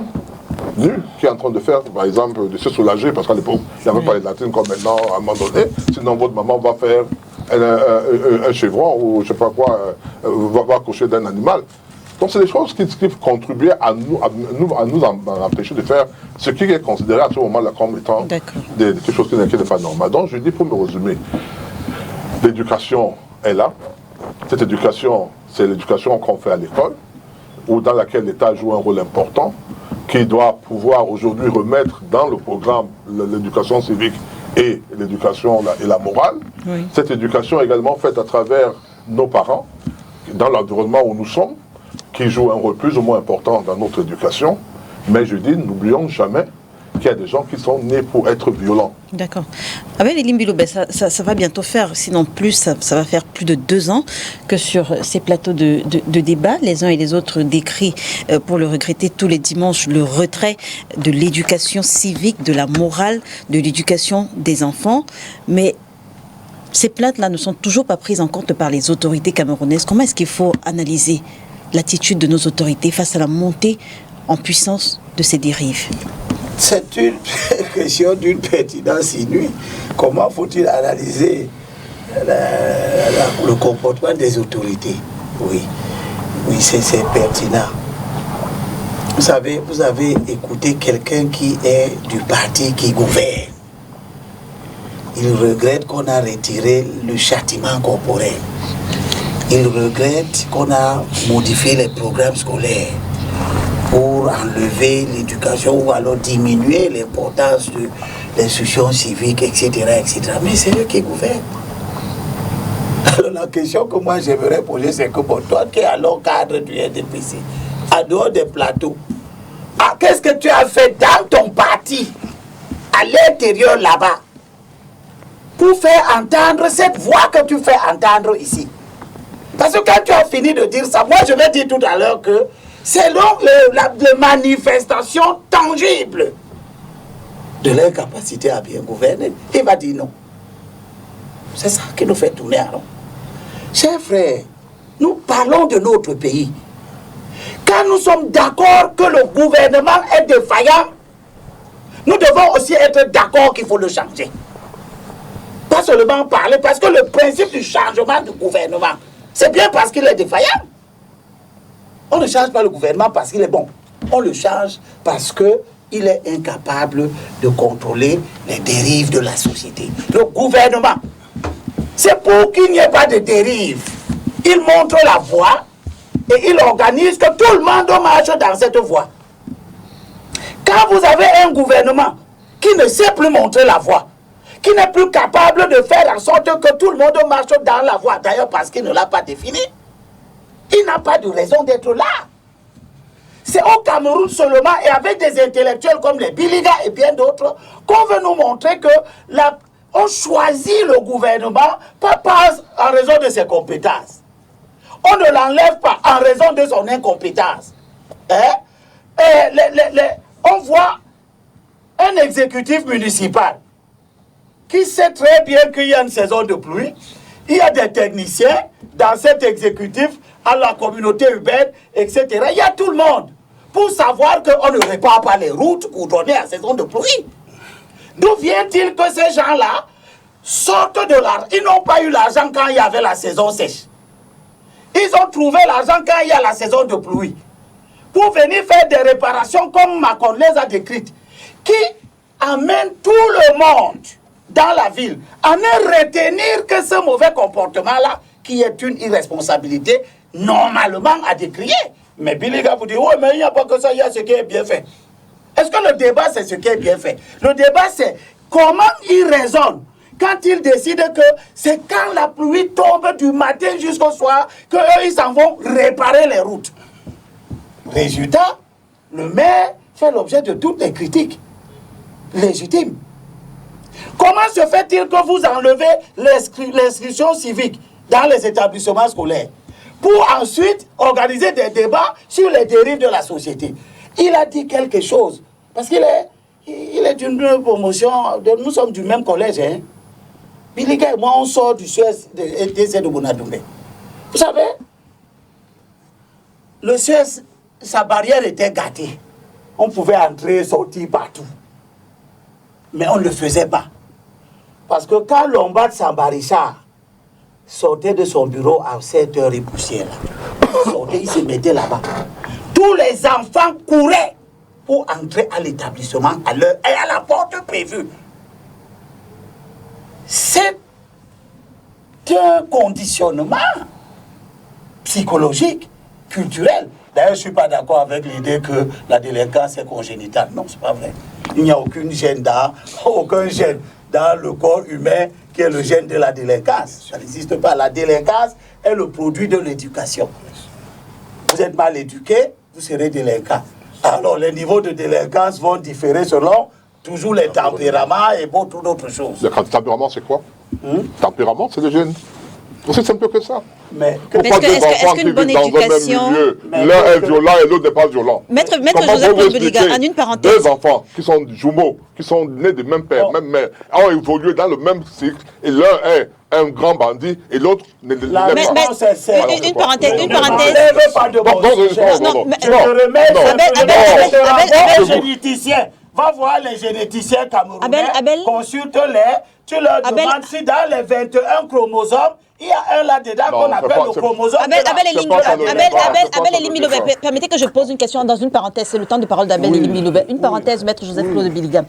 nue qui est en train de faire, par exemple, de se soulager, parce qu'à l'époque, il n'y avait pas les latines comme maintenant, à un moment donné, sinon votre maman va faire un chevron ou je ne sais pas quoi, va accoucher d'un animal. Donc c'est des choses qui contribuaient à nous empêcher de faire ce qui est considéré à ce moment-là comme étant quelque chose qui n'est pas normal. Donc je dis, pour me résumer, l'éducation est là. Cette éducation, c'est l'éducation qu'on fait à l'école, ou dans laquelle l'État joue un rôle important, qui doit pouvoir aujourd'hui remettre dans le programme l'éducation civique et l'éducation et la morale. Oui. Cette éducation est également faite à travers nos parents, dans l'environnement où nous sommes, qui jouent un rôle plus ou moins important dans notre éducation. Mais je dis, n'oublions jamais qu'il y a des gens qui sont nés pour être violents. D'accord. Avec Elim Bilobé, ça va bientôt faire, sinon plus, ça va faire plus de 2 ans que sur ces plateaux de débat, les uns et les autres décrient, pour le regretter tous les dimanches, le retrait de l'éducation civique, de la morale, de l'éducation des enfants. Mais ces plaintes-là ne sont toujours pas prises en compte par les autorités camerounaises. Comment est-ce qu'il faut analyser l'attitude de nos autorités face à la montée en puissance de ces dérives? C'est une question d'une pertinence inouïe. Comment faut-il analyser le comportement des autorités? Oui, c'est pertinent. Vous avez écouté quelqu'un qui est du parti qui gouverne. Il regrette qu'on a retiré le châtiment corporel. Il regrette qu'on a modifié les programmes scolaires pour enlever l'éducation ou alors diminuer l'importance de l'instruction civique, etc., etc. Mais c'est eux qui gouvernent. Alors la question que moi j'aimerais poser, c'est que bon, toi qui es alors cadre du NDPC, à dehors des plateaux, qu'est-ce que tu as fait dans ton parti, à l'intérieur là-bas, pour faire entendre cette voix que tu fais entendre ici? Parce que quand tu as fini de dire ça, moi je vais dire tout à l'heure que selon les manifestations tangibles de leur capacité à bien gouverner, il va dire non. C'est ça qui nous fait tourner en rond. Chers frères, nous parlons de notre pays. Quand nous sommes d'accord que le gouvernement est défaillant, nous devons aussi être d'accord qu'il faut le changer. Pas seulement parler, parce que le principe du changement du gouvernement, c'est bien parce qu'il est défaillant. On ne change pas le gouvernement parce qu'il est bon. On le change parce qu'il est incapable de contrôler les dérives de la société. Le gouvernement, c'est pour qu'il n'y ait pas de dérive. Il montre la voie et il organise que tout le monde marche dans cette voie. Quand vous avez un gouvernement qui ne sait plus montrer la voie, qui n'est plus capable de faire en sorte que tout le monde marche dans la voie, d'ailleurs parce qu'il ne l'a pas défini, il n'a pas de raison d'être là. C'est au Cameroun seulement et avec des intellectuels comme les Biliga et bien d'autres qu'on veut nous montrer que on choisit le gouvernement pas en raison de ses compétences. on ne l'enlève pas en raison de son incompétence. Hein? On voit un exécutif municipal qui sait très bien qu'il y a une saison de pluie. Il y a des techniciens dans cet exécutif, à la communauté urbaine, etc. Il y a tout le monde pour savoir qu'on ne répare pas les routes goudronnées à saison de pluie. D'où vient-il que ces gens-là sortent de l'argent? Ils n'ont pas eu l'argent quand il y avait la saison sèche. Ils ont trouvé l'argent quand il y a la saison de pluie. Pour venir faire des réparations comme Macron les a décrites, qui amènent tout le monde dans la ville à ne retenir que ce mauvais comportement-là, qui est une irresponsabilité normalement à décrier. Mais Biliga vous dit, oui, mais il n'y a pas que ça, il y a ce qui est bien fait. Est-ce que le débat, c'est ce qui est bien fait? Le débat, c'est comment ils raisonnent quand ils décident que c'est quand la pluie tombe du matin jusqu'au soir qu'eux, ils s'en vont réparer les routes. Résultat, le maire fait l'objet de toutes les critiques légitimes. Comment se fait-il que vous enlevez l'inscription civique dans les établissements scolaires pour ensuite organiser des débats sur les dérives de la société? Il a dit quelque chose, parce qu'il est d'une promotion, nous sommes du même collège. Hein? Biliga et moi, on sort du Suez de Bonadoumé. Vous savez, le Suez, sa barrière était gâtée. On pouvait entrer et sortir partout. Mais on ne le faisait pas. Parce que quand Lombard Sambarissa sortait de son bureau à 7h et poussière, il se mettait là-bas. Tous les enfants couraient pour entrer à l'établissement à l'heure et à la porte prévue. C'est un conditionnement psychologique, culturel. D'ailleurs, je ne suis pas d'accord avec l'idée que la délinquance est congénitale. Non, ce n'est pas vrai. Il n'y a aucun gène dans le corps humain qui est le gène de la délinquance. Ça n'existe pas. La délinquance est le produit de l'éducation. Vous êtes mal éduqué, vous serez délinquant. Alors, les niveaux de délinquance vont différer selon toujours les tempéraments et beaucoup d'autres choses. Le tempérament, c'est quoi? Tempérament, c'est le gène. C'est simple que ça. Mais est-ce qu'une bonne éducation... L'un est violent et l'autre n'est pas violent. Maître Joseph Claude Biliga, en une parenthèse. Deux enfants qui sont jumeaux, qui sont nés du même père, même mère, ont évolué dans le même cycle, et l'un est un grand bandit et l'autre ne l'est pas. Une parenthèse. Un généticien. Va voir les généticiens camerounais, consulte-les, tu leur demandes si dans les 21 chromosomes, il y a un là-dedans qu'on appelle le chromosome. Abel Elimilobé, permettez que je pose une question dans une parenthèse, c'est le temps de parole d'Abel Elimilobé. Une parenthèse, Maître Joseph Claude Biliga.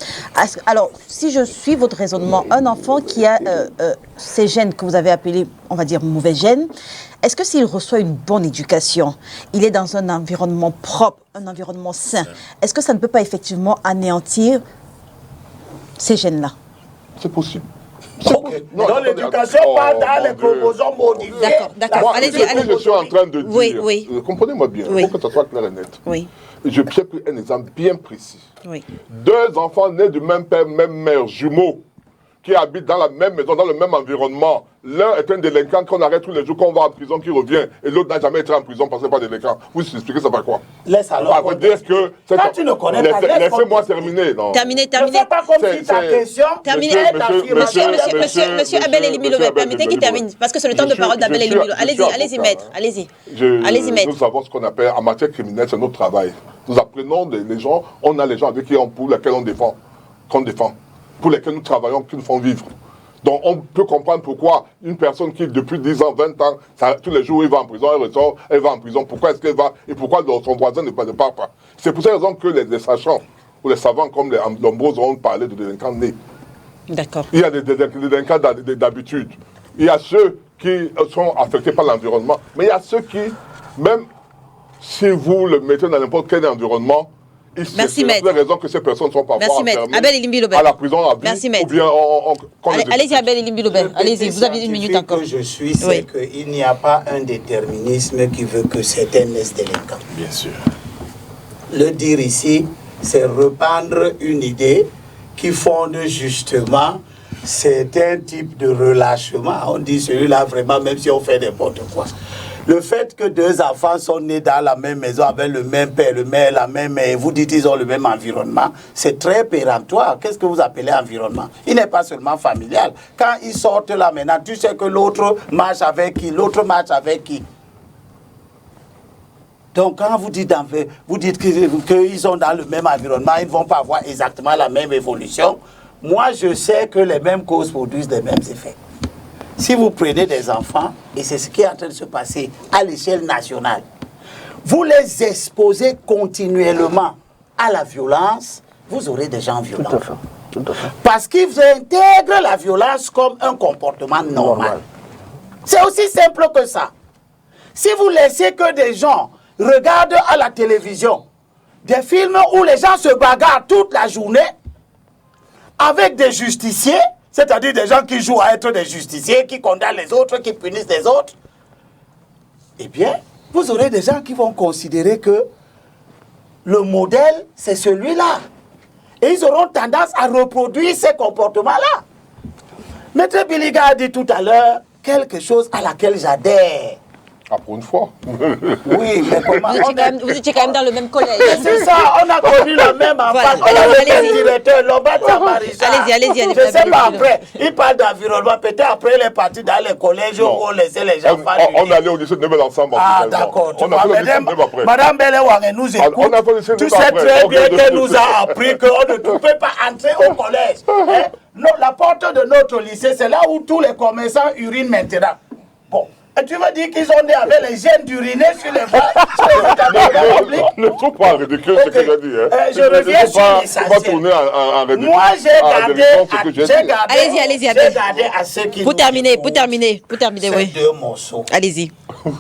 Alors, si je suis votre raisonnement, un enfant qui a ces gènes que vous avez appelés, on va dire, mauvais gènes, est-ce que s'il reçoit une bonne éducation, il est dans un environnement propre, un environnement sain, est-ce que ça ne peut pas effectivement anéantir ces gènes-là? C'est possible. Okay. Dans l'éducation, pas dans les chromosomes modifiés. D'accord. Allez-y. Je suis en train de dire, oui. Comprenez-moi bien, il faut que ça soit clair et net. Oui. Je vais prendre un exemple bien précis. Oui. Deux enfants nés du même père, même mère, jumeaux, qui habitent dans la même maison, dans le même environnement. L'un est un délinquant qu'on arrête tous les jours, qu'on va en prison, qui revient, et l'autre n'a jamais été en prison parce que c'est pas délinquant. Vous expliquez ça par quoi? Laisse alors. On va dire que quand tu ne connais pas, laissez-moi terminer. Terminez. Ne fais pas comme si ta question. Monsieur Abel Elimilobé, permettez qu'il termine, parce que c'est le temps de parole d'Abel Elimilobé. Allez-y, maître. Allez-y, maître. Nous savons ce qu'on appelle, en matière criminelle, c'est notre travail. Nous apprenons les gens, on a les gens avec qui pour lesquels on défend, pour lesquels nous travaillons, qui nous font vivre. Donc on peut comprendre pourquoi une personne qui depuis 10 ans, 20 ans, tous les jours il va en prison, elle ressort, elle va en prison, pourquoi est-ce qu'elle va et pourquoi son voisin ne part pas. C'est pour cette raison que les sachants ou les savants comme les nombreux ont parlé de délinquants nés. D'accord. Il y a des délinquants d'habitude. Il y a ceux qui sont affectés par l'environnement, mais il y a ceux qui, même si vous le mettez dans n'importe quel environnement, merci, maître. C'est la raison que ces personnes sont parfois enfermées à la prison à vie. Merci, maître. Ou bien allez-y, Abel Elimilobé. Allez-y, vous avez une minute encore. Que je suis, c'est qu'il n'y a pas un déterminisme qui veut que certains naissent délinquants. Bien sûr. Le dire ici, c'est répandre une idée qui fonde justement certains types de relâchement. On dit celui-là vraiment, même si on fait n'importe quoi. Le fait que deux enfants sont nés dans la même maison avec le même père, la même mère, vous dites qu'ils ont le même environnement, c'est très péremptoire. Qu'est-ce que vous appelez environnement? Il n'est pas seulement familial. Quand ils sortent là maintenant, tu sais que l'autre marche avec qui, l'autre marche avec qui. Donc quand vous dites qu'ils sont dans le même environnement, ils ne vont pas avoir exactement la même évolution. Moi, je sais que les mêmes causes produisent les mêmes effets. Si vous prenez des enfants, et c'est ce qui est en train de se passer à l'échelle nationale, vous les exposez continuellement à la violence, vous aurez des gens violents. Tout à fait. Parce qu'ils intègrent la violence comme un comportement normal. C'est aussi simple que ça. Si vous laissez que des gens regardent à la télévision des films où les gens se bagarrent toute la journée avec des justiciers, c'est-à-dire des gens qui jouent à être des justiciers, qui condamnent les autres, qui punissent les autres, eh bien, vous aurez des gens qui vont considérer que le modèle, c'est celui-là. Et ils auront tendance à reproduire ces comportements-là. Maître Biliga a dit tout à l'heure quelque chose à laquelle j'adhère. Ah, pour une fois. Oui, mais comment Vous étiez quand même dans le même collège. C'est ça, on a connu la même enfant, Voilà. on a le même Allez-y. directeur, Lombat Marisa. Allez-y. Je ne sais pas après, il parle d'environnement, peut-être après il est parti dans les collèges où on laissait les gens faire On allait au lycée de Nebel ensemble. Ah d'accord, On a fait le lycée de Nebel après. Madame Belewang nous écoute, On a fait le lycée de tu Nebel sais après. très On bien vient de- qu'elle nous a appris qu'on ne peut pas entrer au collège. Hein? Non, la porte de notre lycée, c'est là où tous les commerçants urinent maintenant. Bon. Et tu veux dire qu'ils ont né avec les gènes d'uriner sur les bancs, sur les établissements publics? Ne trouve pas ridicule ce que j'ai dit. Hein. Je reviens sur Pas l'essentiel. tourner en ridicule. Moi, j'ai gardé Allez-y. à ceux qui Pour nous terminer, écoutent ces ces oui. deux morceaux. Allez-y.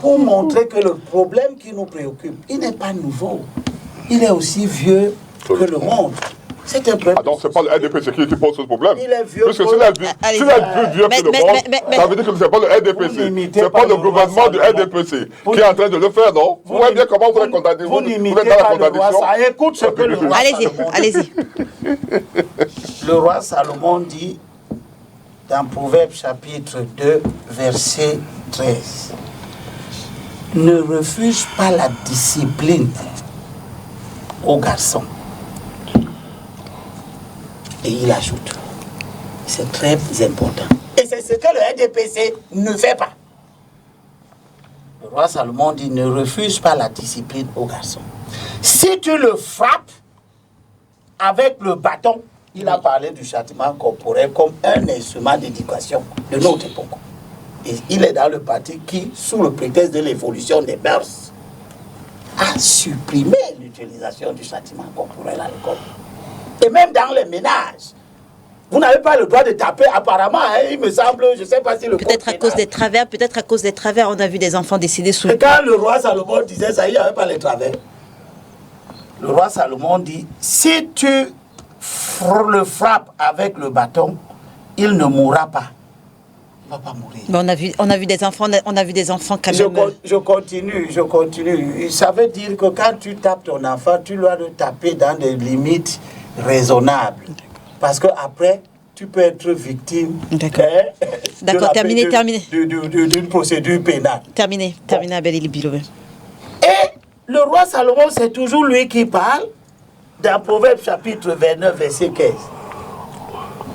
Pour montrer que le problème qui nous préoccupe, il n'est pas nouveau. Il est aussi vieux que le monde. C'est un problème. Ah donc c'est pas le RDPC qui pose ce problème. Il est vieux. Parce que s'il est plus vieux que le monde, ça veut dire que ce n'est pas le RDPC. C'est pas le gouvernement du RDPC qui est en train de le faire, non? Vous voyez bien comment vous êtes condamné. Vous Vous n'imitez êtes dans la pas le roi contradiction. Salomon. Écoute ce que le roi Allez-y. Le roi Salomon dit dans Proverbe chapitre 2, verset 13, ne refuse pas la discipline aux garçons. Et il ajoute, c'est très important. Et c'est ce que le RDPC ne fait pas. Le roi Salomon dit, ne refuse pas la discipline aux garçons. Si tu le frappes avec le bâton, il a parlé du châtiment corporel comme un instrument d'éducation de notre époque. Et il est dans le parti qui, sous le prétexte de l'évolution des mœurs, a supprimé l'utilisation du châtiment corporel à l'école. Et même dans les ménages. Vous n'avez pas le droit de taper, apparemment, hein, il me semble, je ne sais pas si le Peut-être à cause des travers, on a vu des enfants décédés sous Et le... quand le roi Salomon disait ça, il n'y avait pas les travers. Le roi Salomon dit, si tu le frappes avec le bâton, il ne mourra pas. Il ne va pas mourir. Mais on a vu des enfants quand même... Je continue. Ça veut dire que quand tu tapes ton enfant, tu dois le taper dans des limites raisonnables. Parce qu'après, tu peux être victime Terminé. d'une procédure pénale. Terminé, Abel Bilové. Et le roi Salomon, c'est toujours lui qui parle dans Proverbe chapitre 29, verset 15.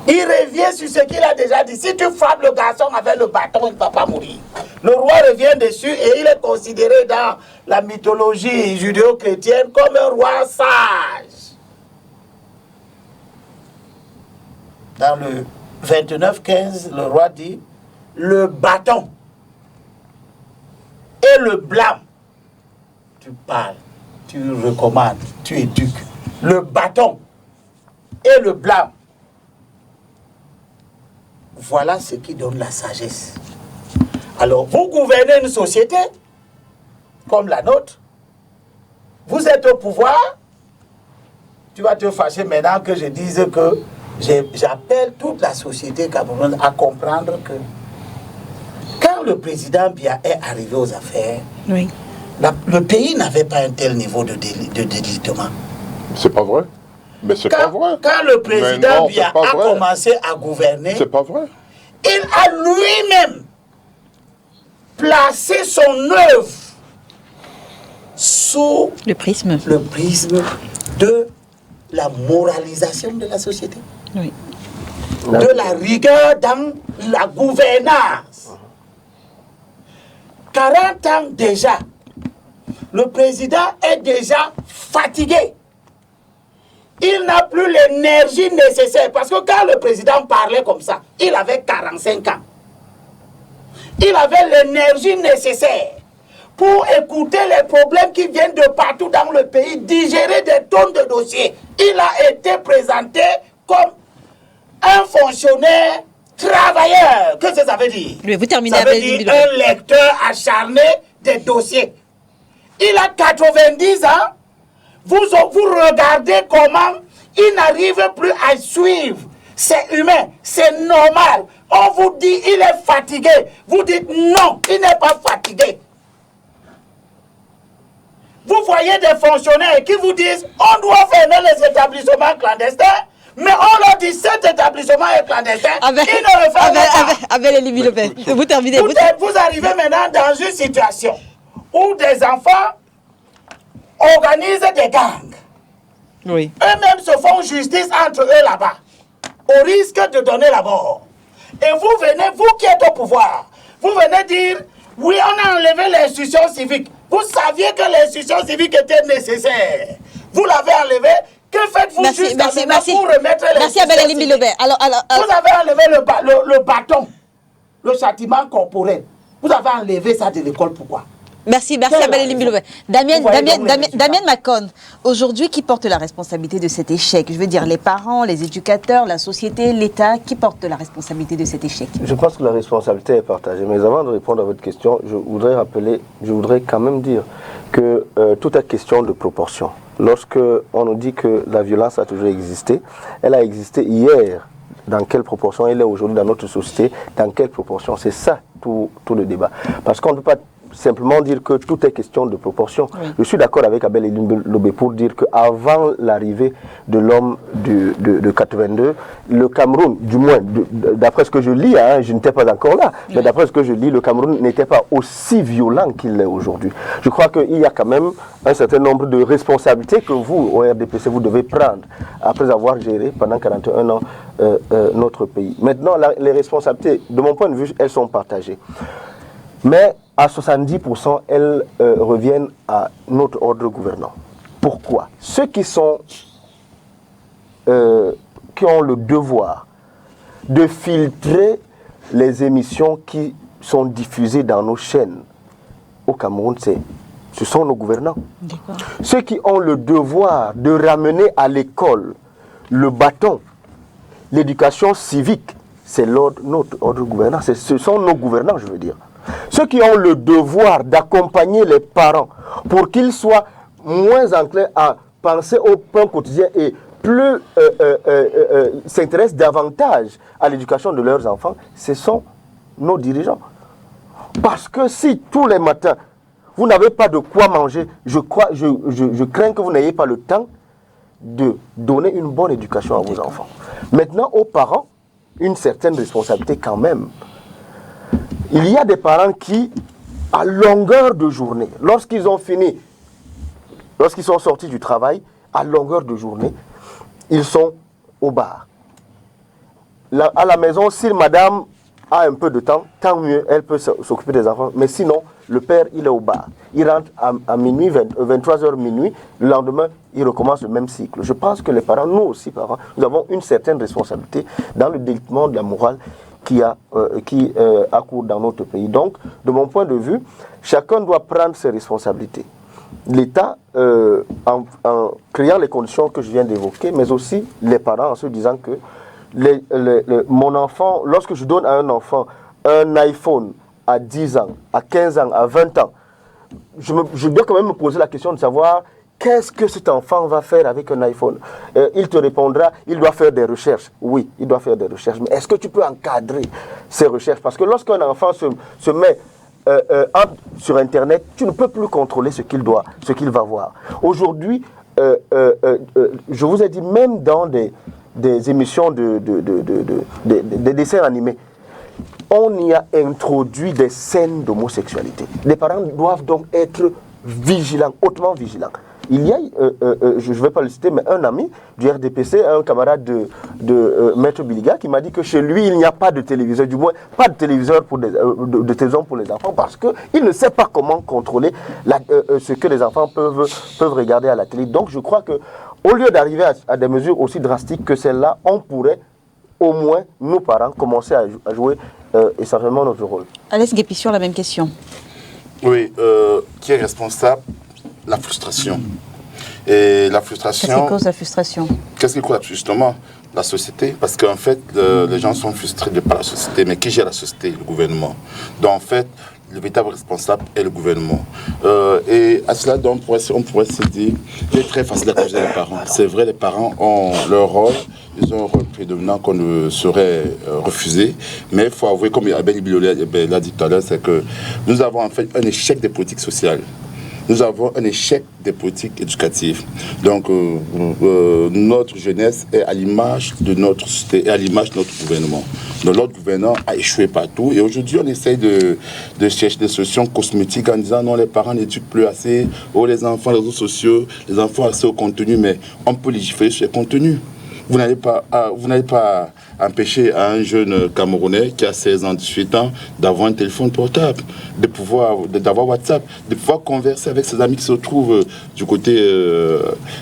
Il revient sur ce qu'il a déjà dit. Si tu frappes le garçon avec le bâton, il ne va pas mourir. Le roi revient dessus et il est considéré dans la mythologie judéo-chrétienne comme un roi sage. Dans le 29-15, le roi dit, le bâton et le blâme, tu parles, tu recommandes, tu éduques. Le bâton et le blâme, voilà ce qui donne la sagesse. Alors, vous gouvernez une société comme la nôtre, vous êtes au pouvoir, tu vas te fâcher maintenant que je dise que j'appelle toute la société camerounaise à comprendre que quand le président Biya est arrivé aux affaires, Oui. le pays n'avait pas un tel niveau de délitement. C'est pas vrai. Mais c'est pas vrai. Quand le président Biya a commencé à gouverner, c'est pas vrai. il a lui-même placer son œuvre sous le prisme de la moralisation de la société, oui. de la rigueur dans la gouvernance. 40 ans déjà, le président est déjà fatigué. Il n'a plus l'énergie nécessaire. Parce que quand le président parlait comme ça, il avait 45 ans. Il avait l'énergie nécessaire pour écouter les problèmes qui viennent de partout dans le pays, digérer des tonnes de dossiers. Il a été présenté comme un fonctionnaire travailleur. Qu'est-ce que ça veut dire? Vous terminez ça veut dire un lecteur acharné des dossiers. Il a 90 ans. Vous regardez comment il n'arrive plus à suivre. C'est humain, c'est normal. On vous dit il est fatigué. Vous dites non, il n'est pas fatigué. Vous voyez des fonctionnaires qui vous disent on doit fermer les établissements clandestins, mais on leur dit cet établissement est clandestin. Ils ne le ferment pas. Abel Elie Lopez, vous terminez. Vous arrivez maintenant dans une situation où des enfants organisent des gangs. Oui. Eux-mêmes se font justice entre eux là-bas, au risque de donner la mort. Et vous venez, vous qui êtes au pouvoir, vous venez dire, oui, on a enlevé l'institution civique. Vous saviez que l'institution civique était nécessaire. Vous l'avez enlevé. Que faites-vous juste maintenant pour remettre l'institution civique? Vous avez enlevé le bâton, le châtiment corporel. Vous avez enlevé ça de l'école, pourquoi? Merci Abel Elie Lopez. Damien Macon, aujourd'hui, qui porte la responsabilité de cet échec? Je veux dire, les parents, les éducateurs, la société, l'État, qui porte la responsabilité de cet échec? Je pense que la responsabilité est partagée. Mais avant de répondre à votre question, je voudrais quand même dire que tout est question de proportion. Lorsque on nous dit que la violence a toujours existé, elle a existé hier. Dans quelle proportion elle est aujourd'hui dans notre société? Dans quelle proportion? C'est ça tout le débat. Parce qu'on ne peut pas simplement dire que tout est question de proportion. Oui. Je suis d'accord avec Abel Elie Lopez pour dire qu'avant l'arrivée de l'homme de 82, le Cameroun, du moins d'après ce que je lis, hein, je n'étais pas encore là, oui. Mais d'après ce que je lis, le Cameroun n'était pas aussi violent qu'il l'est aujourd'hui. Je crois qu'il y a quand même un certain nombre de responsabilités que vous, au RDPC, vous devez prendre après avoir géré pendant 41 ans notre pays. Maintenant, les responsabilités, de mon point de vue, elles sont partagées. Mais à 70%, elles reviennent à notre ordre gouvernant. Pourquoi? Ceux qui ont le devoir de filtrer les émissions qui sont diffusées dans nos chaînes au Cameroun, ce sont nos gouvernants. Ceux qui ont le devoir de ramener à l'école le bâton, l'éducation civique, c'est notre ordre gouvernant. Ce sont nos gouvernants, je veux dire. Ceux qui ont le devoir d'accompagner les parents pour qu'ils soient moins enclins à penser au pain quotidien et plus s'intéressent davantage à l'éducation de leurs enfants, ce sont nos dirigeants. Parce que si tous les matins, vous n'avez pas de quoi manger, je crains que vous n'ayez pas le temps de donner une bonne éducation à vos enfants. Maintenant, aux parents, une certaine responsabilité quand même. Il y a des parents qui, à longueur de journée, lorsqu'ils sont sortis du travail, à longueur de journée, ils sont au bar. À la maison, si madame a un peu de temps, tant mieux, elle peut s'occuper des enfants. Mais sinon, le père, il est au bar. Il rentre à minuit, 23h minuit. Le lendemain, il recommence le même cycle. Je pense que les parents, nous aussi parents, nous avons une certaine responsabilité dans le délitement de la morale qui accourt dans notre pays. Donc, de mon point de vue, chacun doit prendre ses responsabilités. L'État, en créant les conditions que je viens d'évoquer, mais aussi les parents en se disant que mon enfant, lorsque je donne à un enfant un iPhone à 10 ans, à 15 ans, à 20 ans, je dois quand même me poser la question de savoir qu'est-ce que cet enfant va faire avec un iPhone. Il te répondra, il doit faire des recherches. Oui, il doit faire des recherches. Mais est-ce que tu peux encadrer ces recherches? Parce que lorsqu'un enfant se met sur Internet, tu ne peux plus contrôler ce qu'il va voir. Aujourd'hui, je vous ai dit, même dans des émissions des dessins animés, on y a introduit des scènes d'homosexualité. Les parents doivent donc être vigilants, hautement vigilants. Il y a, je ne vais pas le citer, mais un ami du RDPC, un camarade de Maître Biliga, qui m'a dit que chez lui, il n'y a pas de téléviseur, du moins pas de téléviseur pour de télévision pour les enfants, parce qu'il ne sait pas comment contrôler ce que les enfants peuvent regarder à la télé. Donc je crois qu'au lieu d'arriver à des mesures aussi drastiques que celles-là, on pourrait au moins, nous parents, commencer à jouer essentiellement notre rôle. Alès Guépi, sur la même question. Oui, qui est responsable? La frustration. Et la frustration... Qu'est-ce qui cause la frustration? Qu'est-ce qui cause justement la société? Parce qu'en fait, les gens sont frustrés de par la société. Mais qui gère la société? Le gouvernement. Donc en fait, le véritable responsable est le gouvernement. Et à cela, donc, on pourrait se dire qu'il est très facile d'accuser les parents. C'est vrai, les parents ont leur rôle. Ils ont un rôle prédominant qu'on ne saurait refuser. Mais il faut avouer, comme Abel Biolay l'a dit tout à l'heure, c'est que nous avons en fait un échec des politiques sociales. Nous avons un échec des politiques éducatives. Donc, notre jeunesse est à l'image de notre société, et à l'image de notre gouvernement. Donc, notre gouvernement a échoué partout. Et aujourd'hui, on essaye de chercher des solutions cosmétiques en disant non, les parents n'éduquent plus assez, oh, les enfants, les réseaux sociaux, les enfants accès au contenu, mais on peut légiférer sur les contenus. Vous n'allez pas empêcher à un jeune Camerounais qui a 16 ans, 18 ans, d'avoir un téléphone portable, d'avoir WhatsApp, de pouvoir converser avec ses amis qui se trouvent du côté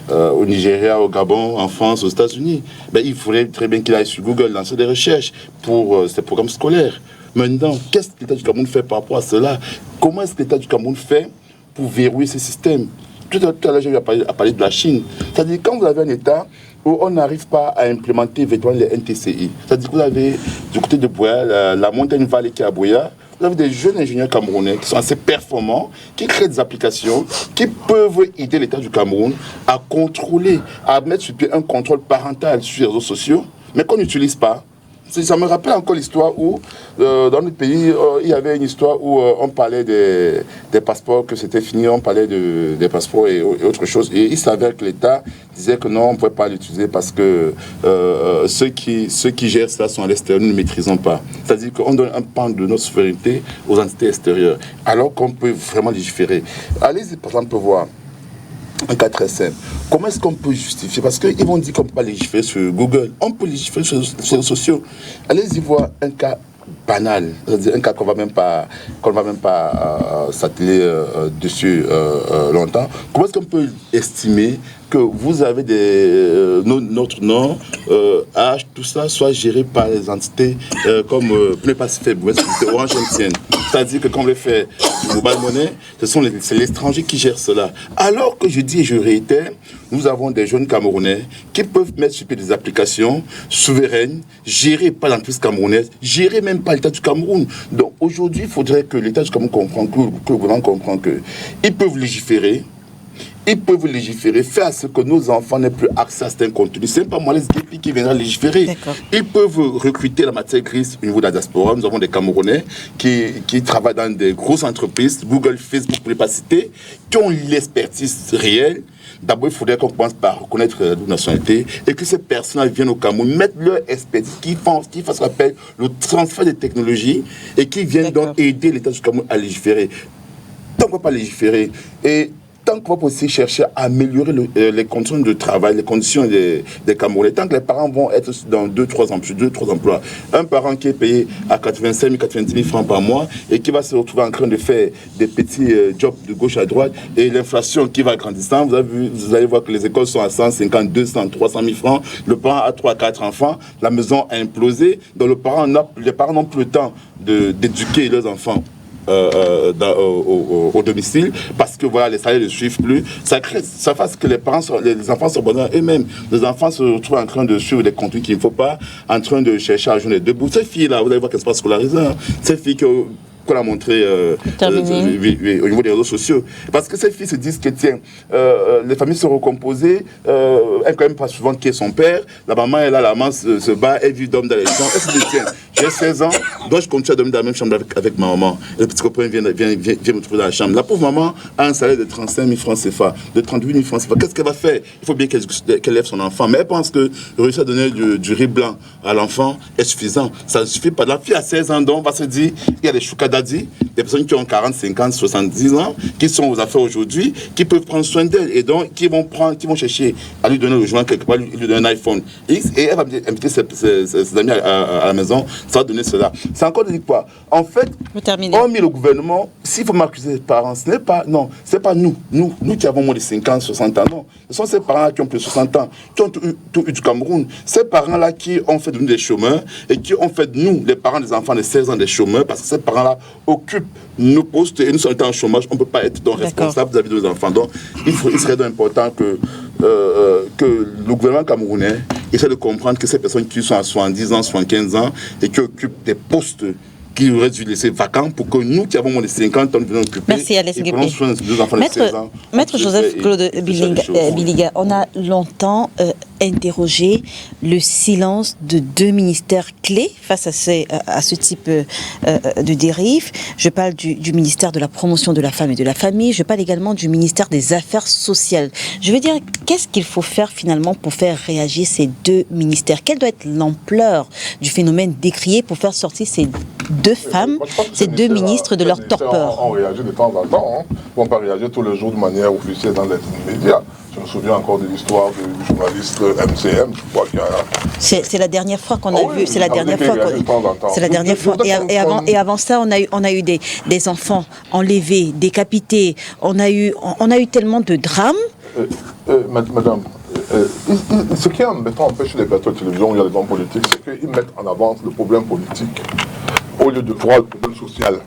au Nigeria, au Gabon, en France, aux États-Unis. Ben, il faudrait très bien qu'il aille sur Google lancer des recherches pour ses programmes scolaires. Maintenant, qu'est-ce que l'État du Cameroun fait par rapport à cela? Comment est-ce que l'État du Cameroun fait pour verrouiller ce système? Tout à l'heure, j'ai eu à parler de la Chine. C'est-à-dire, quand vous avez un État où on n'arrive pas à implémenter véritablement les NTCI, c'est-à-dire que vous avez du côté de Boya, la montagne Valley qui est à Boya, vous avez des jeunes ingénieurs camerounais qui sont assez performants, qui créent des applications, qui peuvent aider l'État du Cameroun à contrôler, à mettre sur pied un contrôle parental sur les réseaux sociaux, mais qu'on n'utilise pas. Ça me rappelle encore l'histoire où, dans notre pays, il y avait une histoire où on parlait des passeports, que c'était fini, on parlait des passeports et autre chose. Et il s'avère que l'État disait que non, on ne pouvait pas l'utiliser parce que ceux qui gèrent ça sont à l'extérieur, nous ne maîtrisons pas. C'est-à-dire qu'on donne un pan de notre souveraineté aux entités extérieures, alors qu'on peut vraiment légiférer. Allez-y, par exemple, voir un cas très simple. Comment est-ce qu'on peut justifier? Parce qu'ils vont dire qu'on ne peut pas légiférer sur Google. On peut légiférer sur les réseaux sociaux. Allez-y voir un cas banal, c'est-à-dire un cas qu'on ne va même pas s'atteler dessus longtemps. Comment est-ce qu'on peut estimer que vous avez notre nom, âge, tout ça soit géré par les entités comme pour ne pas se faire Orange MTN. C'est-à-dire que quand on le fait du mobile money, c'est l'étranger qui gère cela. Alors que je dis et je réitère, nous avons des jeunes Camerounais qui peuvent mettre sur pied des applications souveraines, gérées par l'entreprise camerounaise, gérées même par l'État du Cameroun. Donc aujourd'hui, il faudrait que l'État du Cameroun comprenne, que le gouvernement comprenne qu'ils peuvent légiférer. Ils peuvent légiférer, faire ce que nos enfants n'aient plus accès à certains contenus. Ce n'est pas moi, les Guépi, qui viendra légiférer. Ils peuvent recruter la matière grise au niveau de la diaspora. Nous avons des Camerounais qui travaillent dans des grosses entreprises, Google, Facebook, pour ne pas citer, qui ont l'expertise réelle. D'abord, il faudrait qu'on commence par reconnaître la nationalité et que ces personnes viennent au Cameroun, mettent leur expertise, qui fassent ce qu'on appelle le transfert des technologies et qui viennent donc aider l'État du Cameroun à légiférer. Tant qu'on ne va pas légiférer, et tant qu'on va aussi chercher à améliorer les conditions de travail, les conditions des Camerounais, tant que les parents vont être dans 2-3 emplois, un parent qui est payé à 85 000, 90 000 francs par mois et qui va se retrouver en train de faire des petits jobs de gauche à droite et l'inflation qui va grandissant, vous allez voir que les écoles sont à 150, 200, 300 000 francs, le parent a 3-4 enfants, la maison a implosé, donc les parents n'ont plus le temps d'éduquer leurs enfants au domicile parce que voilà, les salaires ne suivent plus. Ça fait que les enfants s'abandonnent eux-mêmes. Les enfants se retrouvent en train de suivre des contenus qu'il ne faut pas, en train de chercher à joindre les deux bouts. Ces filles-là, vous allez voir qu'elles ne sont pas scolarisées. Ces filles qu'on a montré au niveau des réseaux sociaux. Parce que ces filles se disent que, tiens, les familles sont recomposées, elles ne connaissent pas souvent qui est son père, la maman est là, la maman se bat, elle vit d'homme dans les champs. Elle se dit, tiens, j'ai 16 ans, donc je continue à dormir dans la même chambre avec ma maman. Et le petit copain vient me trouver dans la chambre. La pauvre maman a un salaire de 35 000 francs CFA, de 38 000 francs CFA. Qu'est-ce qu'elle va faire? Il faut bien qu'elle lève son enfant. Mais elle pense que réussir à donner du riz blanc à l'enfant est suffisant. Ça ne suffit pas. La fille à 16 ans, donc, on va se dire, il y a des choukadadis, des personnes qui ont 40, 50, 70 ans, qui sont aux affaires aujourd'hui, qui peuvent prendre soin d'elle et donc qui vont chercher à lui donner le logement quelque part, lui donner un iPhone X, et elle va inviter ses amis à la maison, ça va donner cela. C'est encore de dire quoi? En fait, hormis le gouvernement, s'il faut m'accuser des parents, ce n'est pas nous qui avons moins de 50, 60 ans, non. Ce sont ces parents qui ont plus de 60 ans, qui ont tout eu du Cameroun. Ces parents-là qui ont fait de nous des chômeurs et qui ont fait de nous, les parents des enfants de 16 ans, des chômeurs, parce que ces parents-là occupent nos postes et nous sommes en chômage, on ne peut pas être donc responsable vis-à-vis de nos enfants. Donc, il serait donc important que le gouvernement camerounais essaie de comprendre que ces personnes qui sont à 70 ans, 75 ans et qui occupent des postes qui auraient dû laisser vacants pour que nous qui avons moins de 50 ans nous venons occuper. Merci Alex Guépé. Maître Joseph-Claude Biliga, on a longtemps interrogé le silence de deux ministères clés face à ce type de dérive. Je parle du ministère de la promotion de la femme et de la famille, je parle également du ministère des Affaires sociales. Je veux dire, qu'est-ce qu'il faut faire finalement pour faire réagir ces deux ministères? Quelle doit être l'ampleur du phénomène décrié pour faire sortir ces deux femmes, ces deux ministres de leur torpeur? On réagit de temps en temps, hein. On ne peut pas réagir tous les jours de manière officielle dans les médias. Je me souviens encore de l'histoire du journaliste MCM, je crois qu'il y a... C'est la dernière fois qu'on a vu, c'est la dernière fois. Et avant ça, on a eu des enfants enlevés, décapités, on a eu tellement de drames. Madame, ce qui est embêtant en fait chez les plateaux de télévision où il y a des hommes politiques, c'est qu'ils mettent en avant le problème politique au lieu de voir le problème social.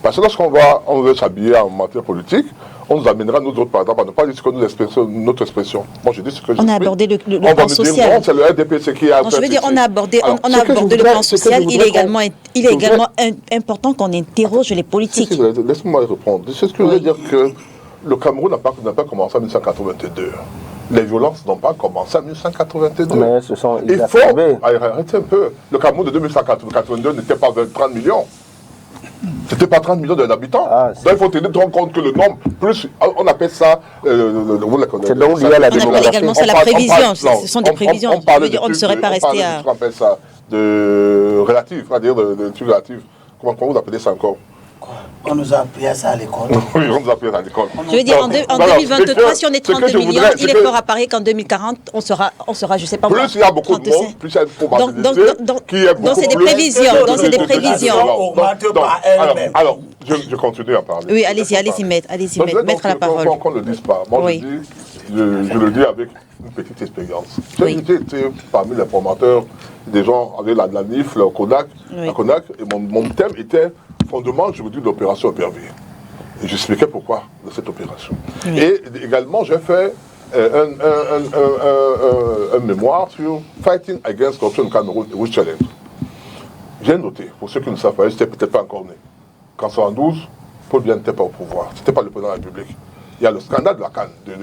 Parce que lorsqu'on veut s'habiller en matière politique, on nous amènera, nous autres, par exemple, à ne pas dire ce que notre expression. Moi, je dis ce que je dis. On a abordé le plan social. Non, c'est le RDPC qui a... Non, je veux dire, on a abordé le plan social. Il est également important qu'on interroge les politiques. Laisse-moi répondre. C'est ce que je veux dire, que le Cameroun n'a pas commencé en 1982. Les violences n'ont pas commencé en 1982. Mais ce sont il faut... Arrêtez un peu. Le Cameroun de 1982 n'était pas 30 millions. C'était pas 30 millions d'habitants. Donc il faut tenir compte que le nombre, plus, on appelle ça... c'est donc lié à la démographie. On appelle également ça la prévision. Ce sont des prévisions. On ne serait pas resté à... On appelle ça de relatif, c'est-à-dire de trucs relatifs. Comment vous appelez ça encore? On nous a appris à ça à l'école. Oui, on nous a appris à l'école. Je veux dire, en 2023, si on est 32 millions, il est fort à parier qu'en 2040, on sera, je ne sais pas. Plus il y a beaucoup de monde, plus il y a une probabilité qui est beaucoup plus... Donc c'est des prévisions. Donc c'est des prévisions. Alors, je continue à parler. Oui, allez-y, mettre la parole. Qu'on ne le dise pas. Moi, je le dis avec une petite expérience. J'ai été parmi les formateurs des gens avec la NIF, la Konak, et mon thème était fondement, je vous dis, de l'opération Épervier. Et j'expliquais pourquoi de cette opération. Oui. Et également, j'ai fait un mémoire sur Fighting Against Corruption in Cameroon, Rouge Challenge. J'ai noté, pour ceux qui ne savent pas, je n'étais peut-être pas encore né. Qu'en 1972, Paul Biya n'était pas au pouvoir. Ce n'était pas le président de la République. Il y a le scandale de la CAN, de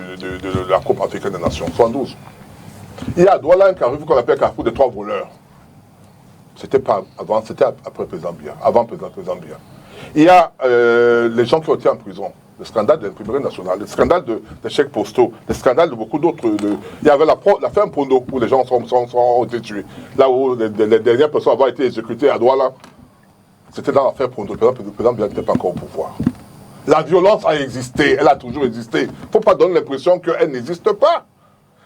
la Coupe africaine des Nations, 1972. Il y a à Douala un carrefour qu'on appelle carrefour des trois voleurs. C'était pas avant, c'était après le président Biya, avant le président Biya. Il y a les gens qui ont été en prison, le scandale de l'imprimerie nationale, le scandale des chèques postaux, le scandale de beaucoup d'autres. Il y avait l'affaire Pondo où les gens ont été tués. Là où les dernières personnes avaient été exécutées à Douala, c'était dans l'affaire Pondo. Le président Biya n'était pas encore au pouvoir. La violence a existé, elle a toujours existé. Il ne faut pas donner l'impression qu'elle n'existe pas.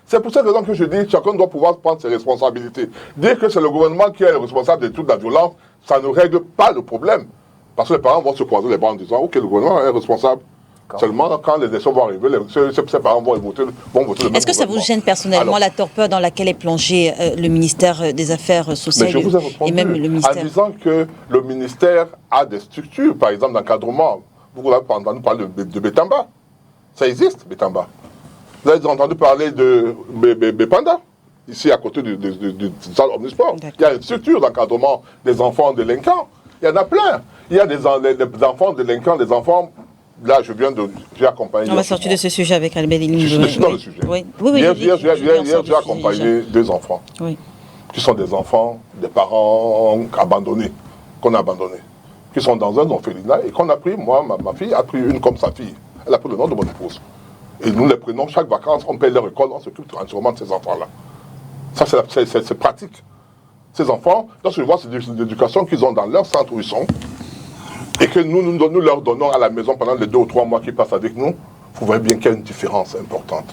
C'est pour cette raison que je dis que chacun doit pouvoir prendre ses responsabilités. Dire que c'est le gouvernement qui est le responsable de toute la violence, ça ne règle pas le problème. Parce que les parents vont se croiser les bras en disant « Ok, le gouvernement est responsable ». Seulement, quand les élections vont arriver, ces parents vont voter le même gouvernement. Est-ce que ça vous gêne personnellement la torpeur dans laquelle est plongé le ministère des Affaires sociales et même le ministère? En disant que le ministère a des structures, par exemple d'encadrement. Vous avez entendu parler de Bétamba. Ça existe, Bétamba. Vous avez entendu parler de Bépanda, ici à côté du salle Omnisport. Il y a une structure d'encadrement des enfants délinquants. Il y en a plein. Il y a des enfants délinquants, des enfants. Là, j'ai accompagné. On va sortir de ce sujet avec Albert Elim. Je suis dans le sujet. Oui. Hier, j'ai accompagné 2 enfants. Oui. Qui sont des enfants, des parents abandonnés, qu'on a abandonnés. Qui sont dans un orphelinat et qu'on a pris, moi, ma fille a pris une comme sa fille. Elle a pris le nom de mon épouse. Et nous les prenons chaque vacances, on paye leur école, on s'occupe entièrement de ces enfants-là. Ça, c'est pratique. Ces enfants, lorsque je vois l'éducation qu'ils ont dans leur centre où ils sont, et que nous leur donnons à la maison pendant les 2 ou 3 mois qu'ils passent avec nous, vous voyez bien qu'il y a une différence importante.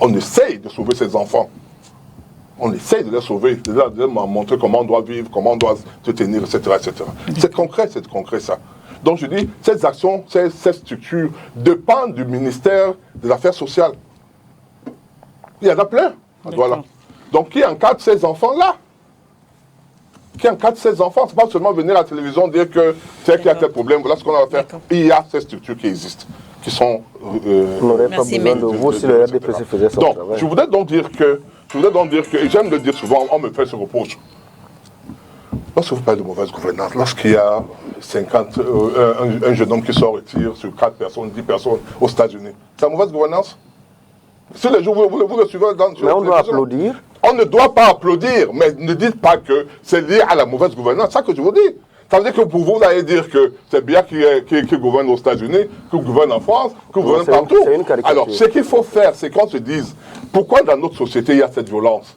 On essaye de sauver ces enfants. On essaye de les sauver, de leur montrer comment on doit vivre, comment on doit se tenir, etc. etc. C'est concret ça. Donc je dis, ces actions, ces structures dépendent du ministère des Affaires sociales. Il y en a plein. Voilà. Donc qui encadre ces enfants-là? Qui encadre ces enfants? C'est pas seulement venir à la télévision dire que c'est qu'il y a tel problème, voilà ce qu'on va faire. Il y a ces structures qui existent, qui sont... on n'aurait pas besoin de vous si le RDPC faisait son travail. Je voudrais donc dire que, et j'aime le dire souvent, on me fait ce reproche. Lorsque vous parlez de mauvaise gouvernance, lorsqu'il y a un jeune homme qui sort et tire sur 4 personnes, 10 personnes aux États-Unis, c'est la mauvaise gouvernance? Si les jours vous le suivez mais on doit applaudir. On ne doit pas applaudir, mais ne dites pas que c'est lié à la mauvaise gouvernance. C'est ça que je vous dis. Ça veut dire que pour vous, vous allez dire que c'est bien qui gouverne aux États-Unis, qui gouverne en France, qui gouverne partout. Alors, ce qu'il faut faire, c'est qu'on se dise, pourquoi dans notre société il y a cette violence?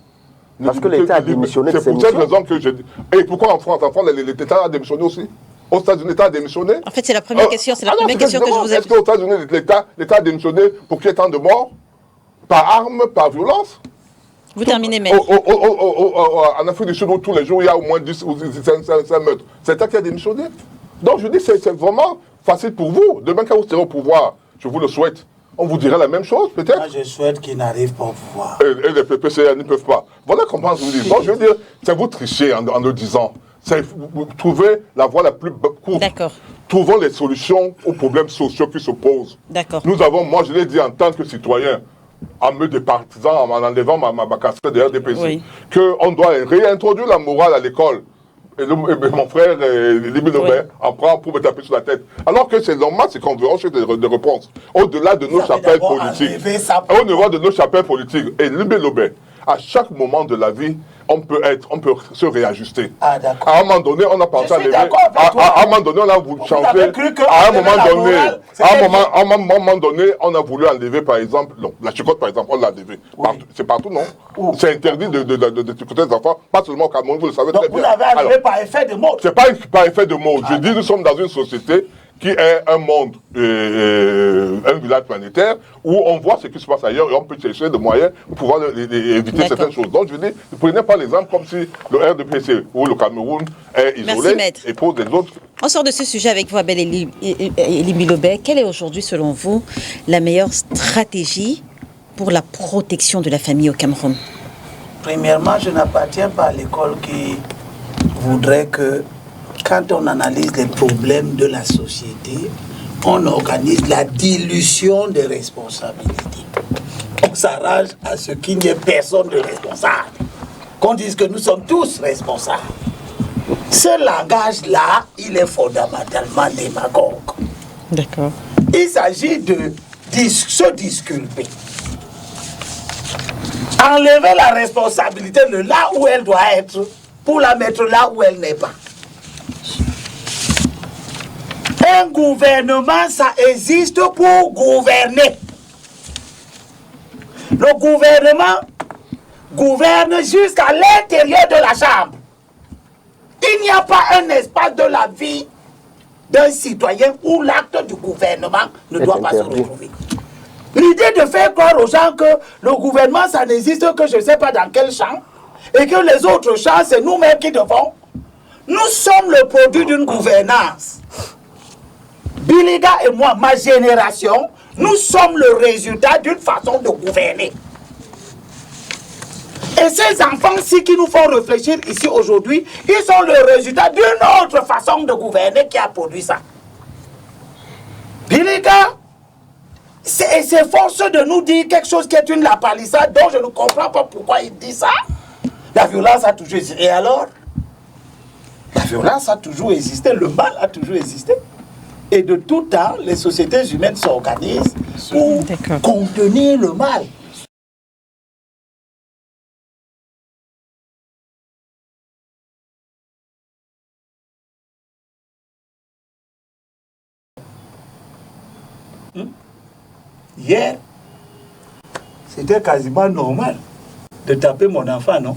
Parce que l'État a démissionné de ses missions. C'est pour cette raison que je dis. Et pourquoi en France? En France, l'État a démissionné aussi. Aux États-Unis, l'État a démissionné. En fait, c'est la première question. C'est la première question que je vous ai posée. Est-ce qu'aux États-Unis, l'État a démissionné pour qu'il y ait tant de morts? Par arme, par violence? Vous terminez, mais... En Afrique du Sud, où tous les jours, il y a au moins 10 ou 5 meurtres. C'est l'État qui a démissionné. Donc, je dis, c'est vraiment facile pour vous. Demain, quand vous serez au pouvoir, je vous le souhaite, on vous dirait la même chose, peut-être. Moi, je souhaite qu'ils n'arrivent pas au pouvoir. Et les PPCA ne peuvent pas. Voilà comment je vous dis. Donc, je veux dire, c'est vous tricher en le disant. C'est trouver la voie la plus courte. D'accord. Trouvons les solutions aux problèmes sociaux qui se posent. D'accord. Nous avons, moi, je l'ai dit en tant que citoyen, en me des partisans, en enlevant ma casquette de RDPC, oui, qu'on doit réintroduire la morale à l'école. Et mon frère, Libby Nobel, en prend pour me taper sur la tête. Alors que c'est normal, c'est qu'on veut enchaîner des réponses. Au-delà de nos chapelles politiques. Au-delà de nos chapelles politiques. Et Libby Nobel, à chaque moment de la vie, on peut se réajuster. Ah, d'accord. À un moment donné, on a pensé à lever. À un moment donné, on a voulu changer. À un moment donné, on a voulu enlever, par exemple, non, la chicotte, par exemple, on l'a enlevée. Oui. C'est partout, non? C'est interdit de chicoter les enfants, pas seulement au Cameroun, vous le savez très bien. Donc vous l'avez enlevé par effet de mode? C'est pas par effet de mode. Je dis, nous sommes dans une société qui est un monde, un village planétaire, où on voit ce qui se passe ailleurs et on peut chercher des moyens pour pouvoir éviter certaines choses. Donc je dis, ne prenez pas l'exemple comme si le RDPC ou le Cameroun est isolé. Merci, et pose des autres. On sort de ce sujet avec vous, Abel Elim Bilobert. Quelle est aujourd'hui, selon vous, la meilleure stratégie pour la protection de la famille au Cameroun? Premièrement, je n'appartiens pas à l'école qui voudrait que, quand on analyse les problèmes de la société, on organise la dilution des responsabilités. On s'arrange à ce qu'il n'y ait personne de responsable. Qu'on dise que nous sommes tous responsables. Ce langage-là, il est fondamentalement démagogue. D'accord. Il s'agit de se disculper. Enlever la responsabilité de là où elle doit être pour la mettre là où elle n'est pas. Un gouvernement, ça existe pour gouverner. Le gouvernement gouverne jusqu'à l'intérieur de la chambre. Il n'y a pas un espace de la vie d'un citoyen où l'acte du gouvernement ne doit pas se retrouver. L'idée de faire croire aux gens que le gouvernement, ça n'existe que je ne sais pas dans quel champ, et que les autres champs, c'est nous-mêmes qui devons. Nous sommes le produit d'une gouvernance. Biliga et moi, ma génération, nous sommes le résultat d'une façon de gouverner. Et ces enfants-ci qui nous font réfléchir ici aujourd'hui, ils sont le résultat d'une autre façon de gouverner qui a produit ça. Biliga s'efforce de nous dire quelque chose qui est une lapalissade dont je ne comprends pas pourquoi il dit ça. La violence a toujours existé. Et alors? La violence a toujours existé, le mal a toujours existé. Et de tout temps, les sociétés humaines s'organisent pour contenir le mal. Hier, c'était quasiment normal de taper mon enfant, non?